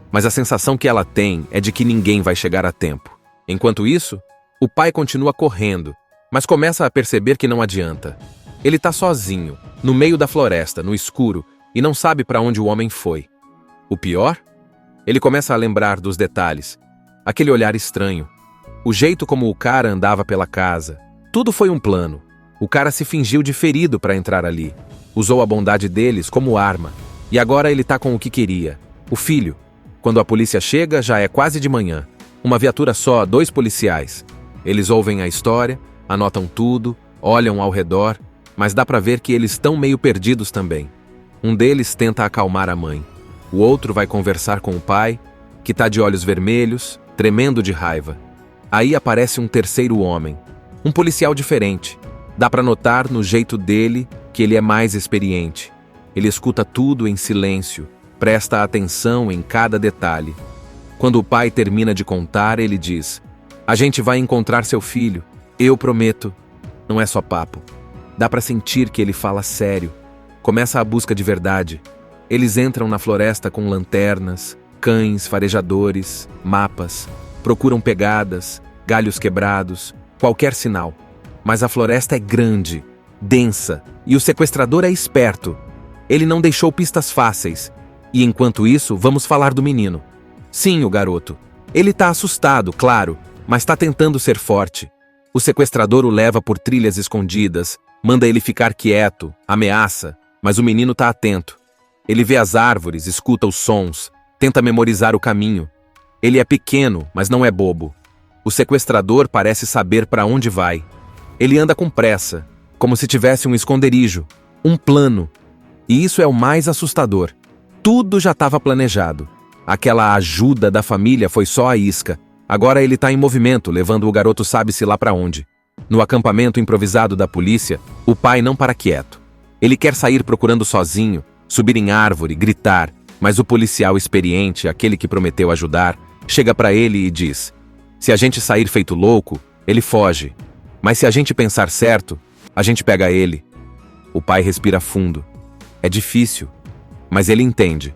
Mas a sensação que ela tem é de que ninguém vai chegar a tempo. Enquanto isso, o pai continua correndo, mas começa a perceber que não adianta. Ele tá sozinho, no meio da floresta, no escuro, e não sabe para onde o homem foi. O pior? Ele começa a lembrar dos detalhes. Aquele olhar estranho. O jeito como o cara andava pela casa. Tudo foi um plano. O cara se fingiu de ferido para entrar ali. Usou a bondade deles como arma. E agora ele tá com o que queria. O filho. Quando a polícia chega, já é quase de manhã. Uma viatura só, 2 policiais. Eles ouvem a história, anotam tudo, olham ao redor, mas dá pra ver que eles estão meio perdidos também. Um deles tenta acalmar a mãe. O outro vai conversar com o pai, que tá de olhos vermelhos, tremendo de raiva. Aí aparece um terceiro homem, um policial diferente. Dá pra notar no jeito dele que ele é mais experiente. Ele escuta tudo em silêncio, presta atenção em cada detalhe. Quando o pai termina de contar, ele diz: "A gente vai encontrar seu filho, eu prometo." Não é só papo. Dá pra sentir que ele fala sério. Começa a busca de verdade. Eles entram na floresta com lanternas, cães, farejadores, mapas, procuram pegadas, galhos quebrados, qualquer sinal. Mas a floresta é grande, densa, e o sequestrador é esperto. Ele não deixou pistas fáceis. E enquanto isso, vamos falar do menino. Sim, o garoto. Ele tá assustado, claro, mas tá tentando ser forte. O sequestrador o leva por trilhas escondidas, manda ele ficar quieto, ameaça, mas o menino tá atento. Ele vê as árvores, escuta os sons, tenta memorizar o caminho. Ele é pequeno, mas não é bobo. O sequestrador parece saber para onde vai. Ele anda com pressa, como se tivesse um esconderijo, um plano. E isso é o mais assustador. Tudo já estava planejado. Aquela ajuda da família foi só a isca. Agora ele está em movimento, levando o garoto sabe-se lá para onde. No acampamento improvisado da polícia, o pai não para quieto. Ele quer sair procurando sozinho, subir em árvore, gritar, mas o policial experiente, aquele que prometeu ajudar, chega para ele e diz: "Se a gente sair feito louco, ele foge. Mas se a gente pensar certo, a gente pega ele." O pai respira fundo. É difícil, mas ele entende.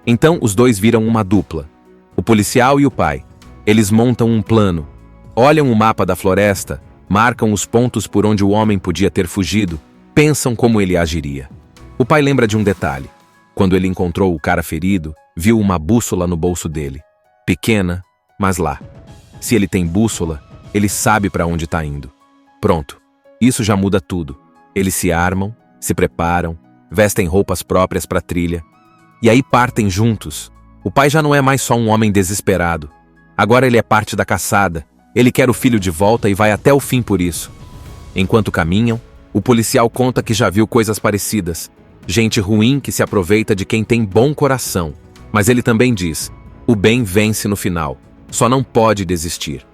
Então os dois viram uma dupla. O policial e o pai. Eles montam um plano. Olham o mapa da floresta, marcam os pontos por onde o homem podia ter fugido, pensam como ele agiria. O pai lembra de um detalhe. Quando ele encontrou o cara ferido, viu uma bússola no bolso dele. Pequena, mas lá. Se ele tem bússola, ele sabe para onde está indo. Pronto. Isso já muda tudo. Eles se armam, se preparam, vestem roupas próprias para a trilha. E aí partem juntos. O pai já não é mais só um homem desesperado. Agora ele é parte da caçada. Ele quer o filho de volta e vai até o fim por isso. Enquanto caminham, o policial conta que já viu coisas parecidas. Gente ruim que se aproveita de quem tem bom coração. Mas ele também diz: o bem vence no final. Só não pode desistir.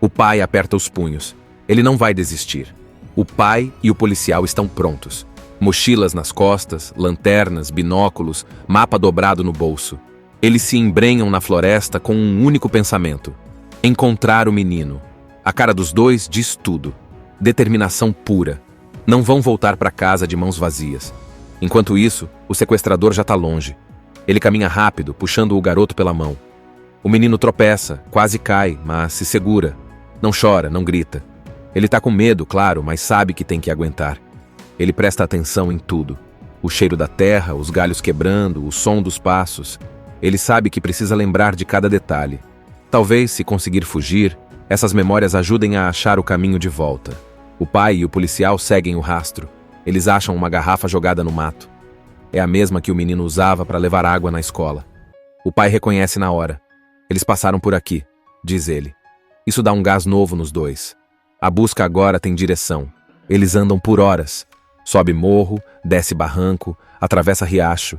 O pai aperta os punhos. Ele não vai desistir. O pai e o policial estão prontos. Mochilas nas costas, lanternas, binóculos, mapa dobrado no bolso. Eles se embrenham na floresta com um único pensamento: encontrar o menino. A cara dos dois diz tudo. Determinação pura. Não vão voltar para casa de mãos vazias. Enquanto isso, o sequestrador já está longe. Ele caminha rápido, puxando o garoto pela mão. O menino tropeça, quase cai, mas se segura. Não chora, não grita. Ele está com medo, claro, mas sabe que tem que aguentar. Ele presta atenção em tudo. O cheiro da terra, os galhos quebrando, o som dos passos. Ele sabe que precisa lembrar de cada detalhe. Talvez, se conseguir fugir, essas memórias ajudem a achar o caminho de volta. O pai e o policial seguem o rastro. Eles acham uma garrafa jogada no mato. É a mesma que o menino usava para levar água na escola. O pai reconhece na hora. Eles passaram por aqui, diz ele. Isso dá um gás novo nos dois. A busca agora tem direção. Eles andam por horas. Sobe morro, desce barranco, atravessa riacho.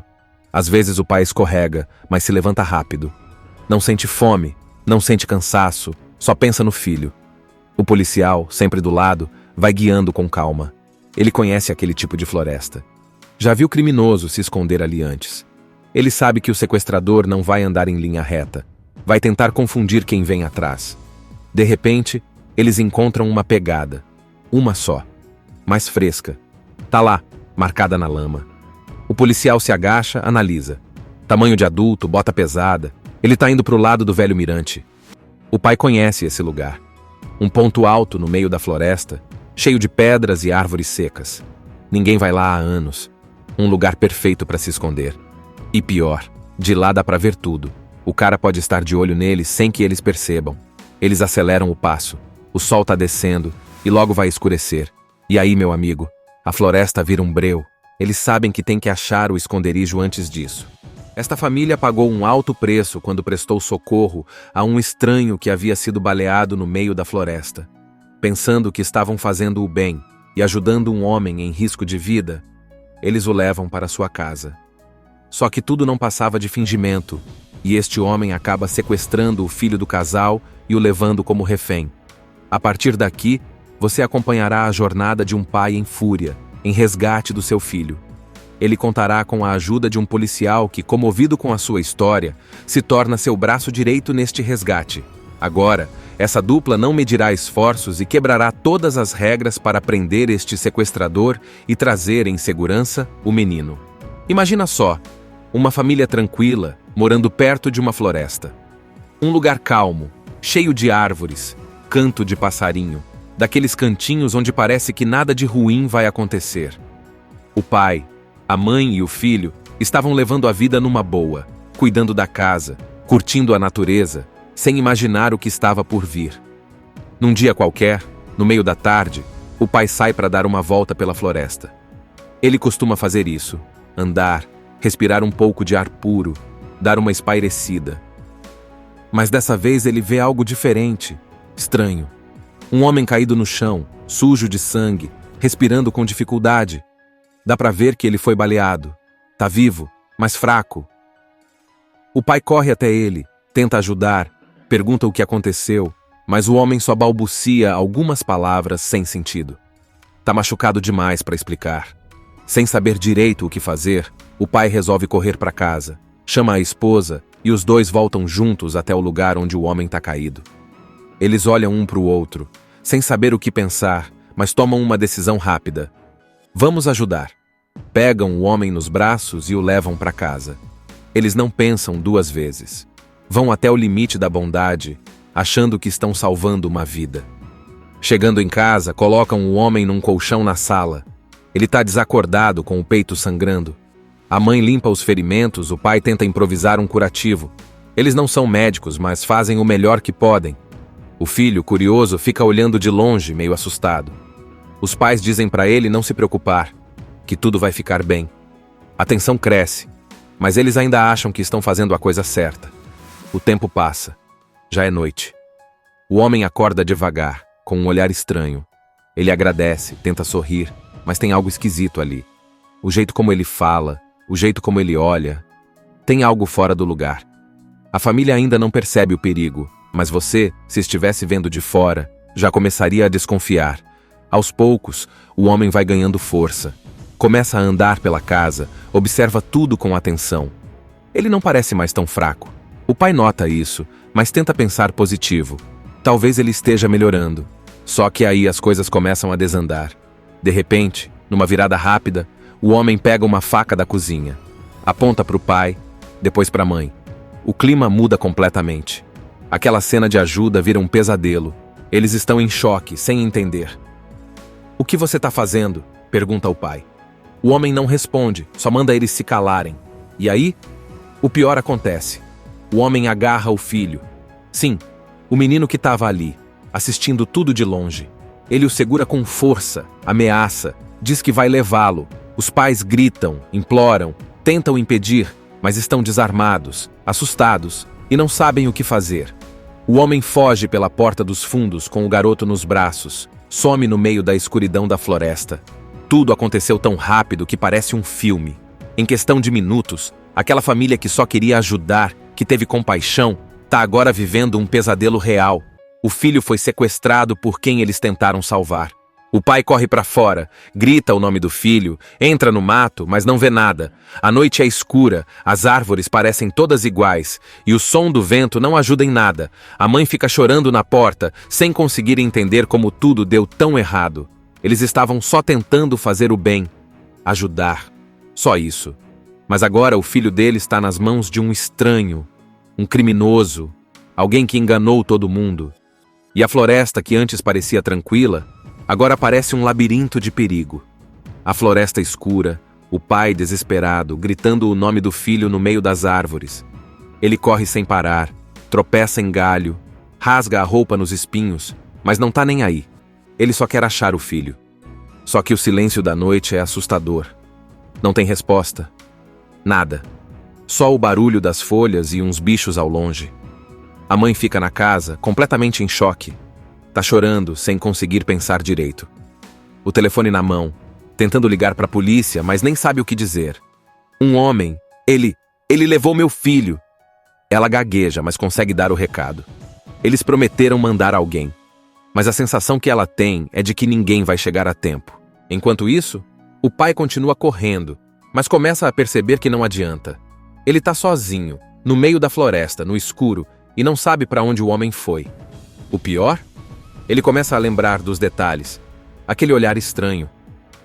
Às vezes o pai escorrega, mas se levanta rápido. Não sente fome, não sente cansaço, só pensa no filho. O policial, sempre do lado, vai guiando com calma. Ele conhece aquele tipo de floresta. Já viu criminoso se esconder ali antes. Ele sabe que o sequestrador não vai andar em linha reta. Vai tentar confundir quem vem atrás. De repente, eles encontram uma pegada. Uma só. Mais fresca. Tá lá, marcada na lama. O policial se agacha, analisa. Tamanho de adulto, bota pesada. Ele tá indo pro lado do velho mirante. O pai conhece esse lugar. Um ponto alto no meio da floresta, cheio de pedras e árvores secas. Ninguém vai lá há anos. Um lugar perfeito para se esconder. E pior, de lá dá pra ver tudo. O cara pode estar de olho neles sem que eles percebam. Eles aceleram o passo. O sol tá descendo e logo vai escurecer. E aí, meu amigo, a floresta vira um breu. Eles sabem que tem que achar o esconderijo antes disso. Esta família pagou um alto preço quando prestou socorro a um estranho que havia sido baleado no meio da floresta. Pensando que estavam fazendo o bem e ajudando um homem em risco de vida, eles o levam para sua casa. Só que tudo não passava de fingimento, e este homem acaba sequestrando o filho do casal e o levando como refém. A partir daqui, você acompanhará a jornada de um pai em fúria, em resgate do seu filho. ele contará com a ajuda de um policial que, comovido com a sua história, se torna seu braço direito neste resgate. Agora, essa dupla não medirá esforços e quebrará todas as regras para prender este sequestrador e trazer em segurança o menino. Imagina só, uma família tranquila, morando perto de uma floresta. Um lugar calmo, cheio de árvores, canto de passarinho, daqueles cantinhos onde parece que nada de ruim vai acontecer. O pai, a mãe e o filho estavam levando a vida numa boa, cuidando da casa, curtindo a natureza, sem imaginar o que estava por vir. Num dia qualquer, no meio da tarde, o pai sai para dar uma volta pela floresta. Ele costuma fazer isso, andar, respirar um pouco de ar puro, dar uma espairecida. Mas dessa vez ele vê algo diferente, estranho. Um homem caído no chão, sujo de sangue, respirando com dificuldade. Dá para ver que ele foi baleado. Tá vivo, mas fraco. O pai corre até ele, tenta ajudar, pergunta o que aconteceu, mas o homem só balbucia algumas palavras sem sentido. Tá machucado demais para explicar. Sem saber direito o que fazer, o pai resolve correr para casa, chama a esposa e os dois voltam juntos até o lugar onde o homem tá caído. Eles olham um para o outro, sem saber o que pensar, mas tomam uma decisão rápida. Vamos ajudar. Pegam o homem nos braços e o levam para casa. Eles não pensam duas vezes. Vão até o limite da bondade, achando que estão salvando uma vida. Chegando em casa, colocam o homem num colchão na sala. Ele está desacordado, com o peito sangrando. A mãe limpa os ferimentos, o pai tenta improvisar um curativo. Eles não são médicos, mas fazem o melhor que podem. O filho, curioso, fica olhando de longe, meio assustado. Os pais dizem para ele não se preocupar, que tudo vai ficar bem. A tensão cresce, mas eles ainda acham que estão fazendo a coisa certa. O tempo passa. Já é noite. O homem acorda devagar, com um olhar estranho. Ele agradece, tenta sorrir, mas tem algo esquisito ali. O jeito como ele fala, o jeito como ele olha, tem algo fora do lugar. A família ainda não percebe o perigo, mas você, se estivesse vendo de fora, já começaria a desconfiar. Aos poucos, o homem vai ganhando força. Começa a andar pela casa, observa tudo com atenção. Ele não parece mais tão fraco. O pai nota isso, mas tenta pensar positivo. Talvez ele esteja melhorando. Só que aí as coisas começam a desandar. De repente, numa virada rápida, o homem pega uma faca da cozinha. Aponta para o pai, depois para a mãe. O clima muda completamente. Aquela cena de ajuda vira um pesadelo. Eles estão em choque, sem entender. "O que você está fazendo?" pergunta o pai. O homem não responde, só manda eles se calarem. E aí, o pior acontece. O homem agarra o filho. Sim, o menino que estava ali, assistindo tudo de longe. Ele o segura com força, ameaça, diz que vai levá-lo. Os pais gritam, imploram, tentam impedir, mas estão desarmados, assustados e não sabem o que fazer. O homem foge pela porta dos fundos com o garoto nos braços, some no meio da escuridão da floresta. Tudo aconteceu tão rápido que parece um filme. Em questão de minutos, aquela família que só queria ajudar, que teve compaixão, tá agora vivendo um pesadelo real. O filho foi sequestrado por quem eles tentaram salvar. O pai corre para fora, grita o nome do filho, entra no mato, mas não vê nada. A noite é escura, as árvores parecem todas iguais, e o som do vento não ajuda em nada. A mãe fica chorando na porta, sem conseguir entender como tudo deu tão errado. Eles estavam só tentando fazer o bem, ajudar. Só isso. Mas agora o filho dele está nas mãos de um estranho, um criminoso, alguém que enganou todo mundo. E a floresta, que antes parecia tranquila, agora parece um labirinto de perigo. A floresta escura, o pai desesperado, gritando o nome do filho no meio das árvores. Ele corre sem parar, tropeça em galho, rasga a roupa nos espinhos, mas não tá nem aí. Ele só quer achar o filho. Só que o silêncio da noite é assustador. Não tem resposta. Nada. Só o barulho das folhas e uns bichos ao longe. A mãe fica na casa, completamente em choque. Tá chorando, sem conseguir pensar direito. O telefone na mão, tentando ligar para a polícia, mas nem sabe o que dizer. Um homem, ele levou meu filho. Ela gagueja, mas consegue dar o recado. Eles prometeram mandar alguém. Mas a sensação que ela tem é de que ninguém vai chegar a tempo. Enquanto isso, o pai continua correndo, mas começa a perceber que não adianta. Ele está sozinho, no meio da floresta, no escuro, e não sabe para onde o homem foi. O pior? Ele começa a lembrar dos detalhes. Aquele olhar estranho.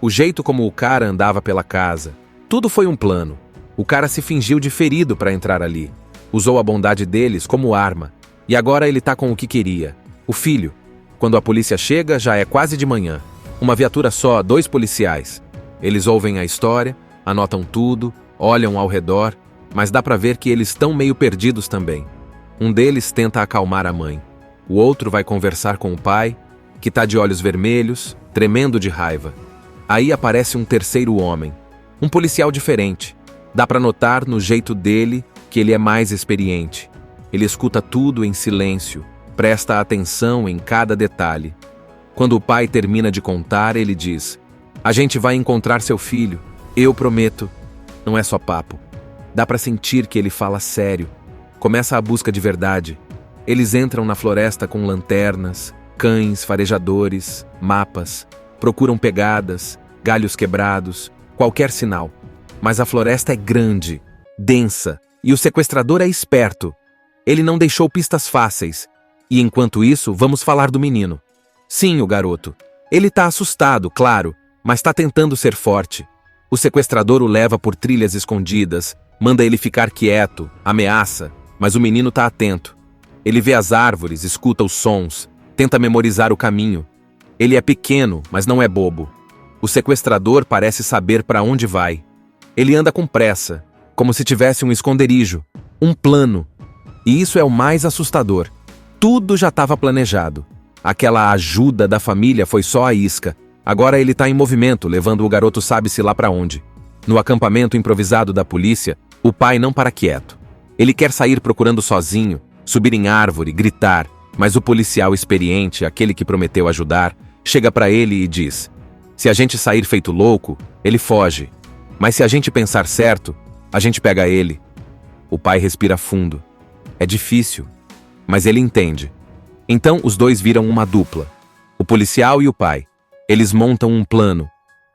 O jeito como o cara andava pela casa. Tudo foi um plano. O cara se fingiu de ferido para entrar ali. Usou a bondade deles como arma. E agora ele tá com o que queria. O filho. Quando a polícia chega, já é quase de manhã. Uma viatura só, 2 policiais. Eles ouvem a história, anotam tudo, olham ao redor, mas dá pra ver que eles estão meio perdidos também. Um deles tenta acalmar a mãe. O outro vai conversar com o pai, que tá de olhos vermelhos, tremendo de raiva. Aí aparece um terceiro homem, um policial diferente. Dá pra notar no jeito dele que ele é mais experiente. Ele escuta tudo em silêncio, presta atenção em cada detalhe. Quando o pai termina de contar, ele diz: "A gente vai encontrar seu filho, eu prometo." Não é só papo. Dá pra sentir que ele fala sério. Começa a busca de verdade. Eles entram na floresta com lanternas, cães, farejadores, mapas, procuram pegadas, galhos quebrados, qualquer sinal. Mas a floresta é grande, densa, e o sequestrador é esperto. Ele não deixou pistas fáceis. E enquanto isso, vamos falar do menino. Sim, o garoto. Ele tá assustado, claro, mas tá tentando ser forte. O sequestrador o leva por trilhas escondidas, manda ele ficar quieto, ameaça, mas o menino tá atento. Ele vê as árvores, escuta os sons, tenta memorizar o caminho. Ele é pequeno, mas não é bobo. O sequestrador parece saber para onde vai. Ele anda com pressa, como se tivesse um esconderijo, um plano. E isso é o mais assustador. Tudo já estava planejado. Aquela ajuda da família foi só a isca. Agora ele está em movimento, levando o garoto sabe-se lá para onde. No acampamento improvisado da polícia, o pai não para quieto. Ele quer sair procurando sozinho, subir em árvore, gritar, mas o policial experiente, aquele que prometeu ajudar, chega para ele e diz: "Se a gente sair feito louco, ele foge. Mas se a gente pensar certo, a gente pega ele." O pai respira fundo. É difícil, mas ele entende. Então os dois viram uma dupla. O policial e o pai. Eles montam um plano.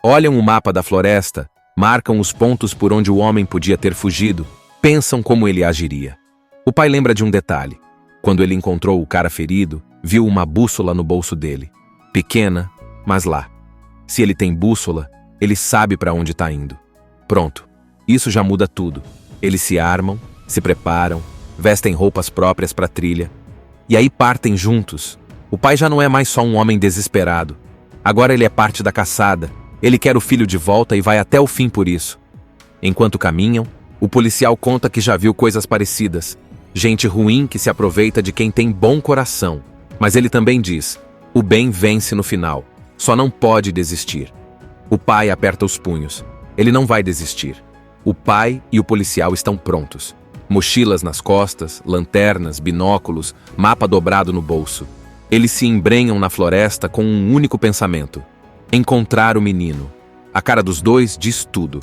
Olham o mapa da floresta, marcam os pontos por onde o homem podia ter fugido, pensam como ele agiria. O pai lembra de um detalhe. Quando ele encontrou o cara ferido, viu uma bússola no bolso dele. Pequena, mas lá. Se ele tem bússola, ele sabe para onde está indo. Pronto. Isso já muda tudo. Eles se armam, se preparam, vestem roupas próprias para a trilha. E aí partem juntos. O pai já não é mais só um homem desesperado. Agora ele é parte da caçada. Ele quer o filho de volta e vai até o fim por isso. Enquanto caminham, o policial conta que já viu coisas parecidas. Gente ruim que se aproveita de quem tem bom coração. Mas ele também diz: o bem vence no final. Só não pode desistir. O pai aperta os punhos. Ele não vai desistir. O pai e o policial estão prontos. Mochilas nas costas, lanternas, binóculos, mapa dobrado no bolso. Eles se embrenham na floresta com um único pensamento: encontrar o menino. A cara dos dois diz tudo.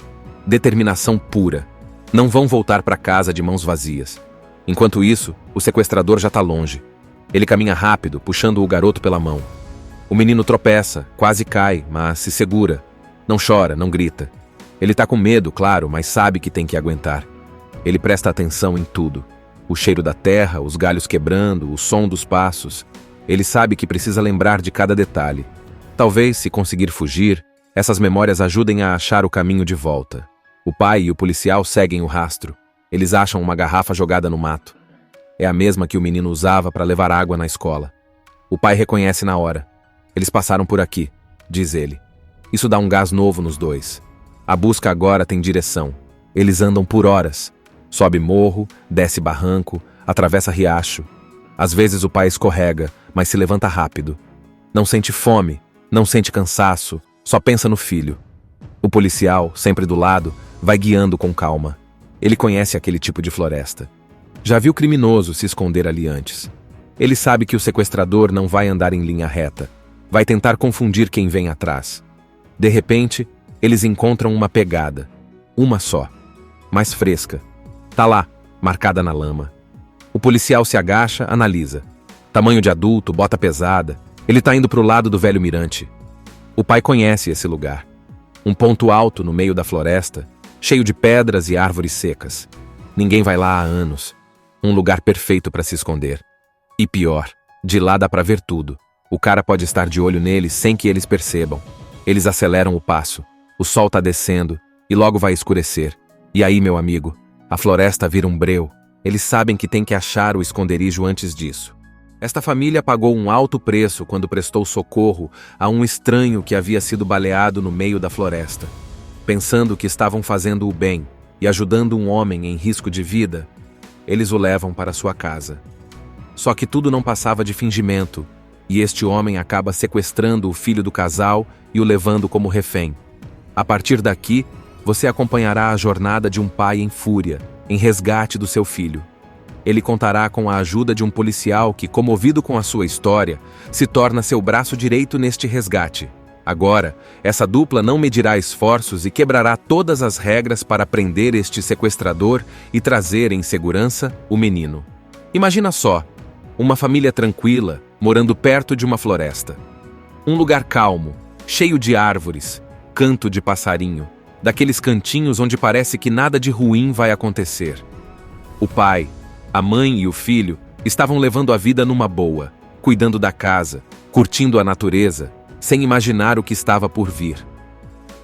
Determinação pura. Não vão voltar para casa de mãos vazias. Enquanto isso, o sequestrador já está longe. Ele caminha rápido, puxando o garoto pela mão. O menino tropeça, quase cai, mas se segura. Não chora, não grita. Ele está com medo, claro, mas sabe que tem que aguentar. Ele presta atenção em tudo. O cheiro da terra, os galhos quebrando, o som dos passos. Ele sabe que precisa lembrar de cada detalhe. Talvez, se conseguir fugir, essas memórias ajudem a achar o caminho de volta. O pai e o policial seguem o rastro. Eles acham uma garrafa jogada no mato. É a mesma que o menino usava para levar água na escola. O pai reconhece na hora. Eles passaram por aqui, diz ele. Isso dá um gás novo nos dois. A busca agora tem direção. Eles andam por horas. Sobe morro, desce barranco, atravessa riacho. Às vezes o pai escorrega, mas se levanta rápido. Não sente fome, não sente cansaço, só pensa no filho. O policial, sempre do lado, vai guiando com calma. Ele conhece aquele tipo de floresta. Já viu criminoso se esconder ali antes. Ele sabe que o sequestrador não vai andar em linha reta. Vai tentar confundir quem vem atrás. De repente, eles encontram uma pegada. Uma só. Mais fresca. Tá lá, marcada na lama. O policial se agacha, analisa. Tamanho de adulto, bota pesada. Ele tá indo pro lado do velho mirante. O pai conhece esse lugar. Um ponto alto no meio da floresta, cheio de pedras e árvores secas. Ninguém vai lá há anos. Um lugar perfeito para se esconder. E pior, de lá dá para ver tudo. O cara pode estar de olho neles sem que eles percebam. Eles aceleram o passo. O sol tá descendo e logo vai escurecer. E aí, meu amigo, a floresta vira um breu. Eles sabem que tem que achar o esconderijo antes disso. Esta família pagou um alto preço quando prestou socorro a um estranho que havia sido baleado no meio da floresta. Pensando que estavam fazendo o bem e ajudando um homem em risco de vida, eles o levam para sua casa. Só que tudo não passava de fingimento, e este homem acaba sequestrando o filho do casal e o levando como refém. A partir daqui, você acompanhará a jornada de um pai em fúria, em resgate do seu filho. Ele contará com a ajuda de um policial que, comovido com a sua história, se torna seu braço direito neste resgate. Agora, essa dupla não medirá esforços e quebrará todas as regras para prender este sequestrador e trazer em segurança o menino. Imagina só, uma família tranquila, morando perto de uma floresta. Um lugar calmo, cheio de árvores, canto de passarinho, daqueles cantinhos onde parece que nada de ruim vai acontecer. O pai, a mãe e o filho estavam levando a vida numa boa, cuidando da casa, curtindo a natureza, sem imaginar o que estava por vir.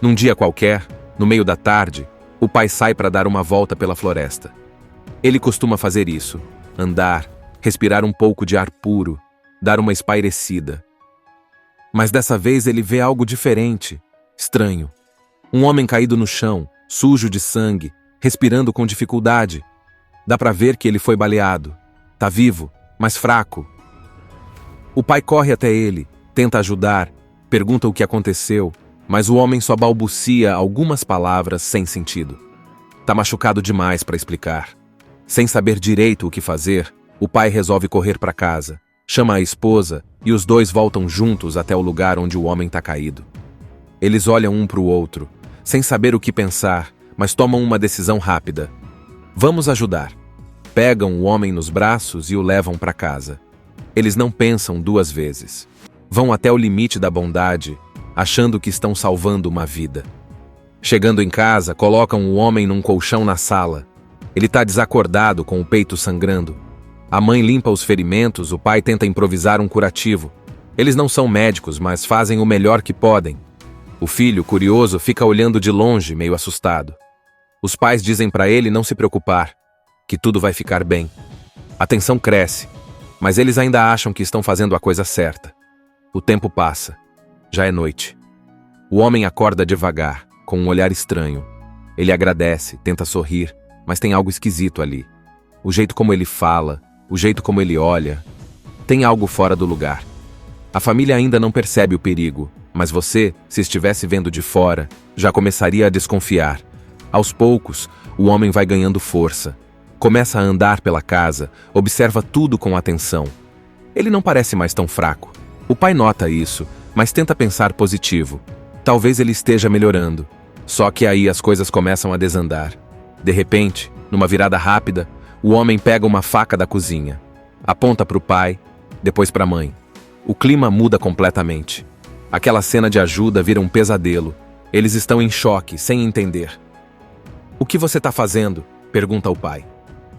Num dia qualquer, no meio da tarde, o pai sai para dar uma volta pela floresta. Ele costuma fazer isso, andar, respirar um pouco de ar puro, dar uma espairecida. Mas dessa vez ele vê algo diferente, estranho. Um homem caído no chão, sujo de sangue, respirando com dificuldade. Dá para ver que ele foi baleado. Tá vivo, mas fraco. O pai corre até ele, tenta ajudar, pergunta o que aconteceu, mas o homem só balbucia algumas palavras sem sentido. Tá machucado demais para explicar. Sem saber direito o que fazer, o pai resolve correr para casa, chama a esposa e os dois voltam juntos até o lugar onde o homem tá caído. Eles olham um para o outro, sem saber o que pensar, mas tomam uma decisão rápida. Vamos ajudar. Pegam o homem nos braços e o levam para casa. Eles não pensam duas vezes. Vão até o limite da bondade, achando que estão salvando uma vida. Chegando em casa, colocam o homem num colchão na sala. Ele está desacordado, com o peito sangrando. A mãe limpa os ferimentos, o pai tenta improvisar um curativo. Eles não são médicos, mas fazem o melhor que podem. O filho, curioso, fica olhando de longe, meio assustado. Os pais dizem para ele não se preocupar, que tudo vai ficar bem. A tensão cresce, mas eles ainda acham que estão fazendo a coisa certa. O tempo passa. Já é noite. O homem acorda devagar, com um olhar estranho. Ele agradece, tenta sorrir, mas tem algo esquisito ali. O jeito como ele fala, o jeito como ele olha, tem algo fora do lugar. A família ainda não percebe o perigo, mas você, se estivesse vendo de fora, já começaria a desconfiar. Aos poucos, o homem vai ganhando força. Começa a andar pela casa, observa tudo com atenção. Ele não parece mais tão fraco. O pai nota isso, mas tenta pensar positivo. Talvez ele esteja melhorando. Só que aí as coisas começam a desandar. De repente, numa virada rápida, o homem pega uma faca da cozinha. Aponta para o pai, depois para a mãe. O clima muda completamente. Aquela cena de ajuda vira um pesadelo. Eles estão em choque, sem entender. "O que você está fazendo?" pergunta o pai.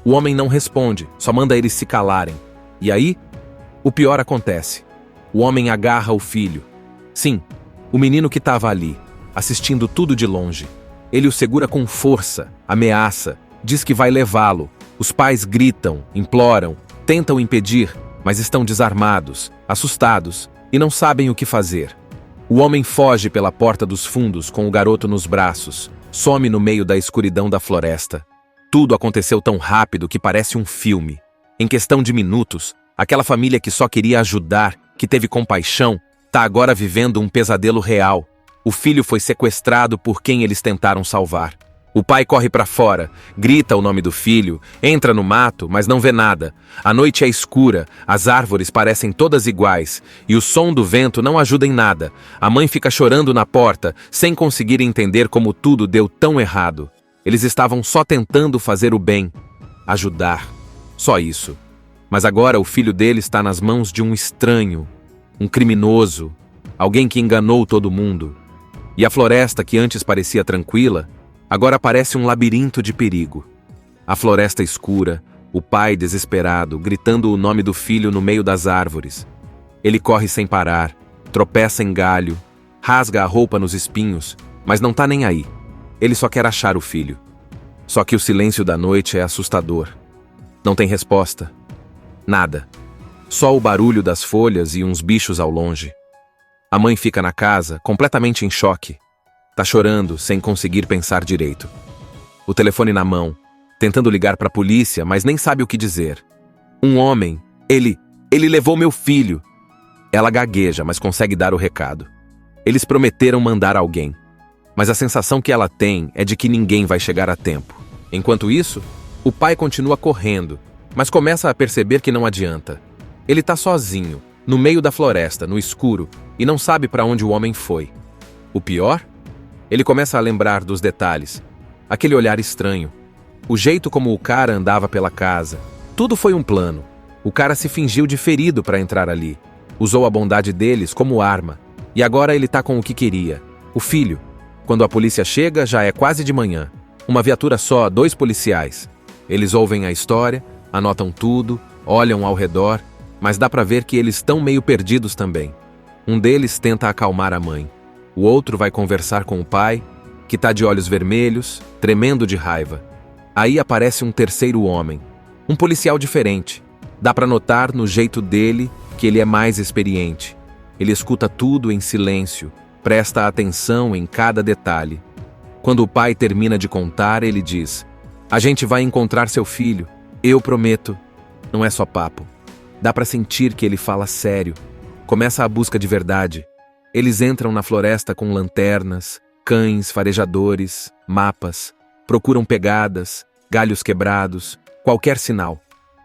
O homem não responde, só manda eles se calarem. E aí, o pior acontece. O homem agarra o filho. Sim, o menino que estava ali, assistindo tudo de longe. Ele o segura com força, ameaça, diz que vai levá-lo. Os pais gritam, imploram, tentam impedir, mas estão desarmados, assustados e não sabem o que fazer. O homem foge pela porta dos fundos com o garoto nos braços, some no meio da escuridão da floresta. Tudo aconteceu tão rápido que parece um filme. Em questão de minutos, aquela família que só queria ajudar, que teve compaixão, tá agora vivendo um pesadelo real. O filho foi sequestrado por quem eles tentaram salvar. O pai corre para fora, grita o nome do filho, entra no mato, mas não vê nada. A noite é escura, as árvores parecem todas iguais, e o som do vento não ajuda em nada. A mãe fica chorando na porta, sem conseguir entender como tudo deu tão errado. Eles estavam só tentando fazer o bem, ajudar. Só isso. Mas agora o filho dele está nas mãos de um estranho, um criminoso, alguém que enganou todo mundo. E a floresta, que antes parecia tranquila, Agora parece um labirinto de perigo. A floresta escura, o pai desesperado, gritando o nome do filho no meio das árvores. Ele corre sem parar, tropeça em galho, rasga a roupa nos espinhos, mas não tá nem aí. Ele só quer achar o filho. Só que o silêncio da noite é assustador. Não tem resposta. Nada. Só o barulho das folhas e uns bichos ao longe. A mãe fica na casa, completamente em choque. Tá chorando, sem conseguir pensar direito. O telefone na mão, tentando ligar pra polícia, mas nem sabe o que dizer. Um homem, ele levou meu filho. Ela gagueja, mas consegue dar o recado. Eles prometeram mandar alguém. Mas a sensação que ela tem é de que ninguém vai chegar a tempo. Enquanto isso, o pai continua correndo, mas começa a perceber que não adianta. Ele tá sozinho, no meio da floresta, no escuro, e não sabe para onde o homem foi. O pior? Ele começa a lembrar dos detalhes. Aquele olhar estranho. O jeito como o cara andava pela casa. Tudo foi um plano. O cara se fingiu de ferido para entrar ali. Usou a bondade deles como arma. E agora ele tá com o que queria. O filho. Quando a polícia chega, já é quase de manhã. Uma viatura só, 2 policiais. Eles ouvem a história, anotam tudo, olham ao redor, mas dá pra ver que eles estão meio perdidos também. Um deles tenta acalmar a mãe. O outro vai conversar com o pai, que tá de olhos vermelhos, tremendo de raiva. Aí aparece um terceiro homem, um policial diferente. Dá pra notar no jeito dele que ele é mais experiente. Ele escuta tudo em silêncio, presta atenção em cada detalhe. Quando o pai termina de contar, ele diz: "A gente vai encontrar seu filho, eu prometo." Não é só papo. Dá pra sentir que ele fala sério. Começa a busca de verdade. Eles entram na floresta com lanternas, cães, farejadores, mapas, procuram pegadas, galhos quebrados, qualquer sinal.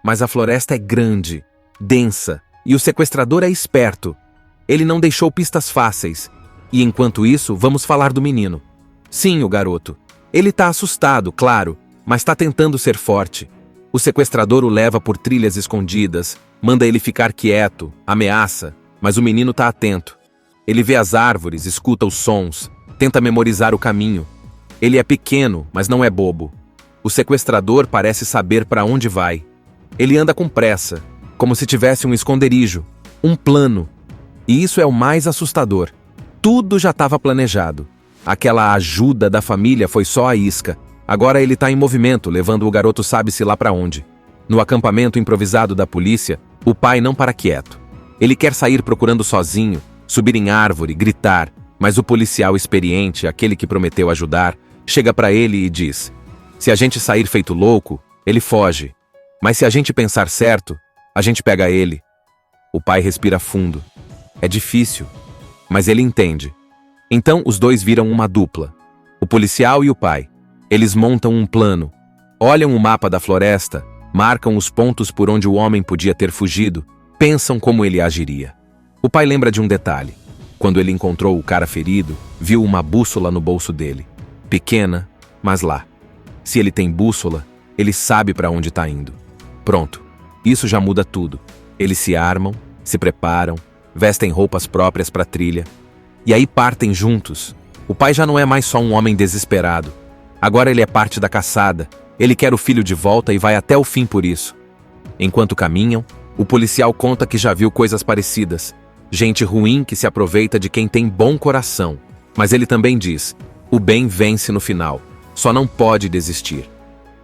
Mas a floresta é grande, densa, e o sequestrador é esperto. Ele não deixou pistas fáceis. E enquanto isso, vamos falar do menino. Sim, o garoto. Ele tá assustado, claro, mas tá tentando ser forte. O sequestrador o leva por trilhas escondidas, manda ele ficar quieto, ameaça, mas o menino tá atento. Ele vê as árvores, escuta os sons, tenta memorizar o caminho. Ele é pequeno, mas não é bobo. O sequestrador parece saber para onde vai. Ele anda com pressa, como se tivesse um esconderijo, um plano. E isso é o mais assustador. Tudo já estava planejado. Aquela ajuda da família foi só a isca. Agora ele está em movimento, levando o garoto sabe-se lá para onde. No acampamento improvisado da polícia, o pai não para quieto. Ele quer sair procurando sozinho, subir em árvore, gritar, mas o policial experiente, aquele que prometeu ajudar, chega para ele e diz: "Se a gente sair feito louco, ele foge. Mas se a gente pensar certo, a gente pega ele." O pai respira fundo. É difícil, mas ele entende. Então os dois viram uma dupla. O policial e o pai. Eles montam um plano. Olham o mapa da floresta, marcam os pontos por onde o homem podia ter fugido, pensam como ele agiria. O pai lembra de um detalhe. Quando ele encontrou o cara ferido, viu uma bússola no bolso dele. Pequena, mas lá. Se ele tem bússola, ele sabe para onde está indo. Pronto. Isso já muda tudo. Eles se armam, se preparam, vestem roupas próprias para a trilha. E aí partem juntos. O pai já não é mais só um homem desesperado. Agora ele é parte da caçada. Ele quer o filho de volta e vai até o fim por isso. Enquanto caminham, o policial conta que já viu coisas parecidas. Gente ruim que se aproveita de quem tem bom coração. Mas ele também diz: o bem vence no final. Só não pode desistir.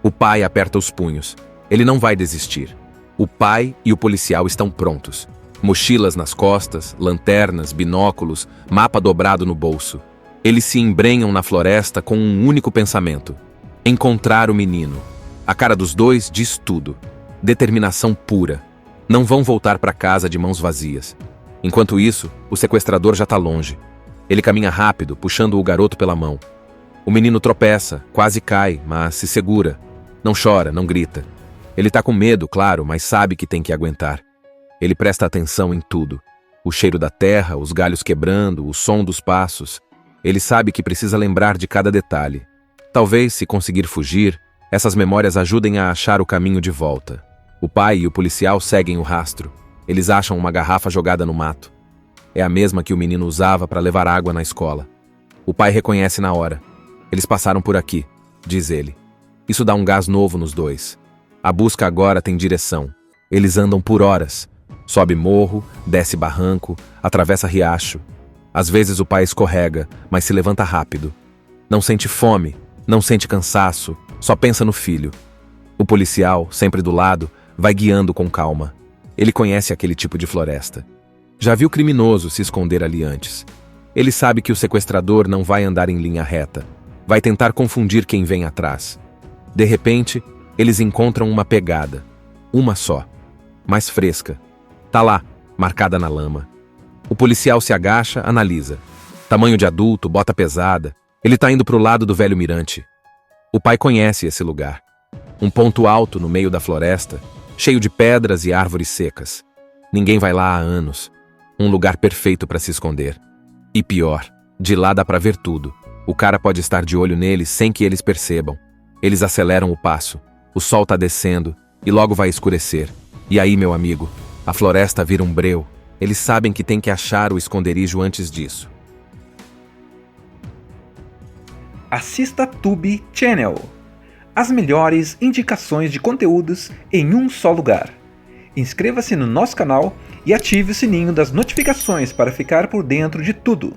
O pai aperta os punhos. Ele não vai desistir. O pai e o policial estão prontos. Mochilas nas costas, lanternas, binóculos, mapa dobrado no bolso. Eles se embrenham na floresta com um único pensamento: encontrar o menino. A cara dos dois diz tudo. Determinação pura. Não vão voltar para casa de mãos vazias. Enquanto isso, o sequestrador já está longe. Ele caminha rápido, puxando o garoto pela mão. O menino tropeça, quase cai, mas se segura. Não chora, não grita. Ele está com medo, claro, mas sabe que tem que aguentar. Ele presta atenção em tudo. O cheiro da terra, os galhos quebrando, o som dos passos. Ele sabe que precisa lembrar de cada detalhe. Talvez, se conseguir fugir, essas memórias ajudem a achar o caminho de volta. O pai e o policial seguem o rastro. Eles acham uma garrafa jogada no mato. É a mesma que o menino usava para levar água na escola. O pai reconhece na hora. Eles passaram por aqui. diz ele. Isso dá um gás novo nos dois. A busca agora tem direção. Eles andam por horas. Sobe morro, desce barranco, atravessa riacho. Às vezes o pai escorrega, mas se levanta rápido. Não sente fome, não sente cansaço, só pensa no filho. O policial, sempre do lado, vai guiando com calma. Ele conhece aquele tipo de floresta. Já viu criminoso se esconder ali antes. Ele sabe que o sequestrador não vai andar em linha reta. Vai tentar confundir quem vem atrás. De repente, eles encontram uma pegada. Uma só. Mais fresca. Tá lá, marcada na lama. O policial se agacha, analisa. Tamanho de adulto, bota pesada. Ele tá indo pro lado do velho mirante. O pai conhece esse lugar. Um ponto alto no meio da floresta, cheio de pedras e árvores secas. Ninguém vai lá há anos. Um lugar perfeito para se esconder. E pior, de lá dá pra ver tudo. O cara pode estar de olho neles sem que eles percebam. Eles aceleram o passo. O sol tá descendo e logo vai escurecer. E aí, meu amigo, a floresta vira um breu. Eles sabem que tem que achar o esconderijo antes disso. Assista Tube Channel. As melhores indicações de conteúdos em um só lugar. Inscreva-se no nosso canal e ative o sininho das notificações para ficar por dentro de tudo.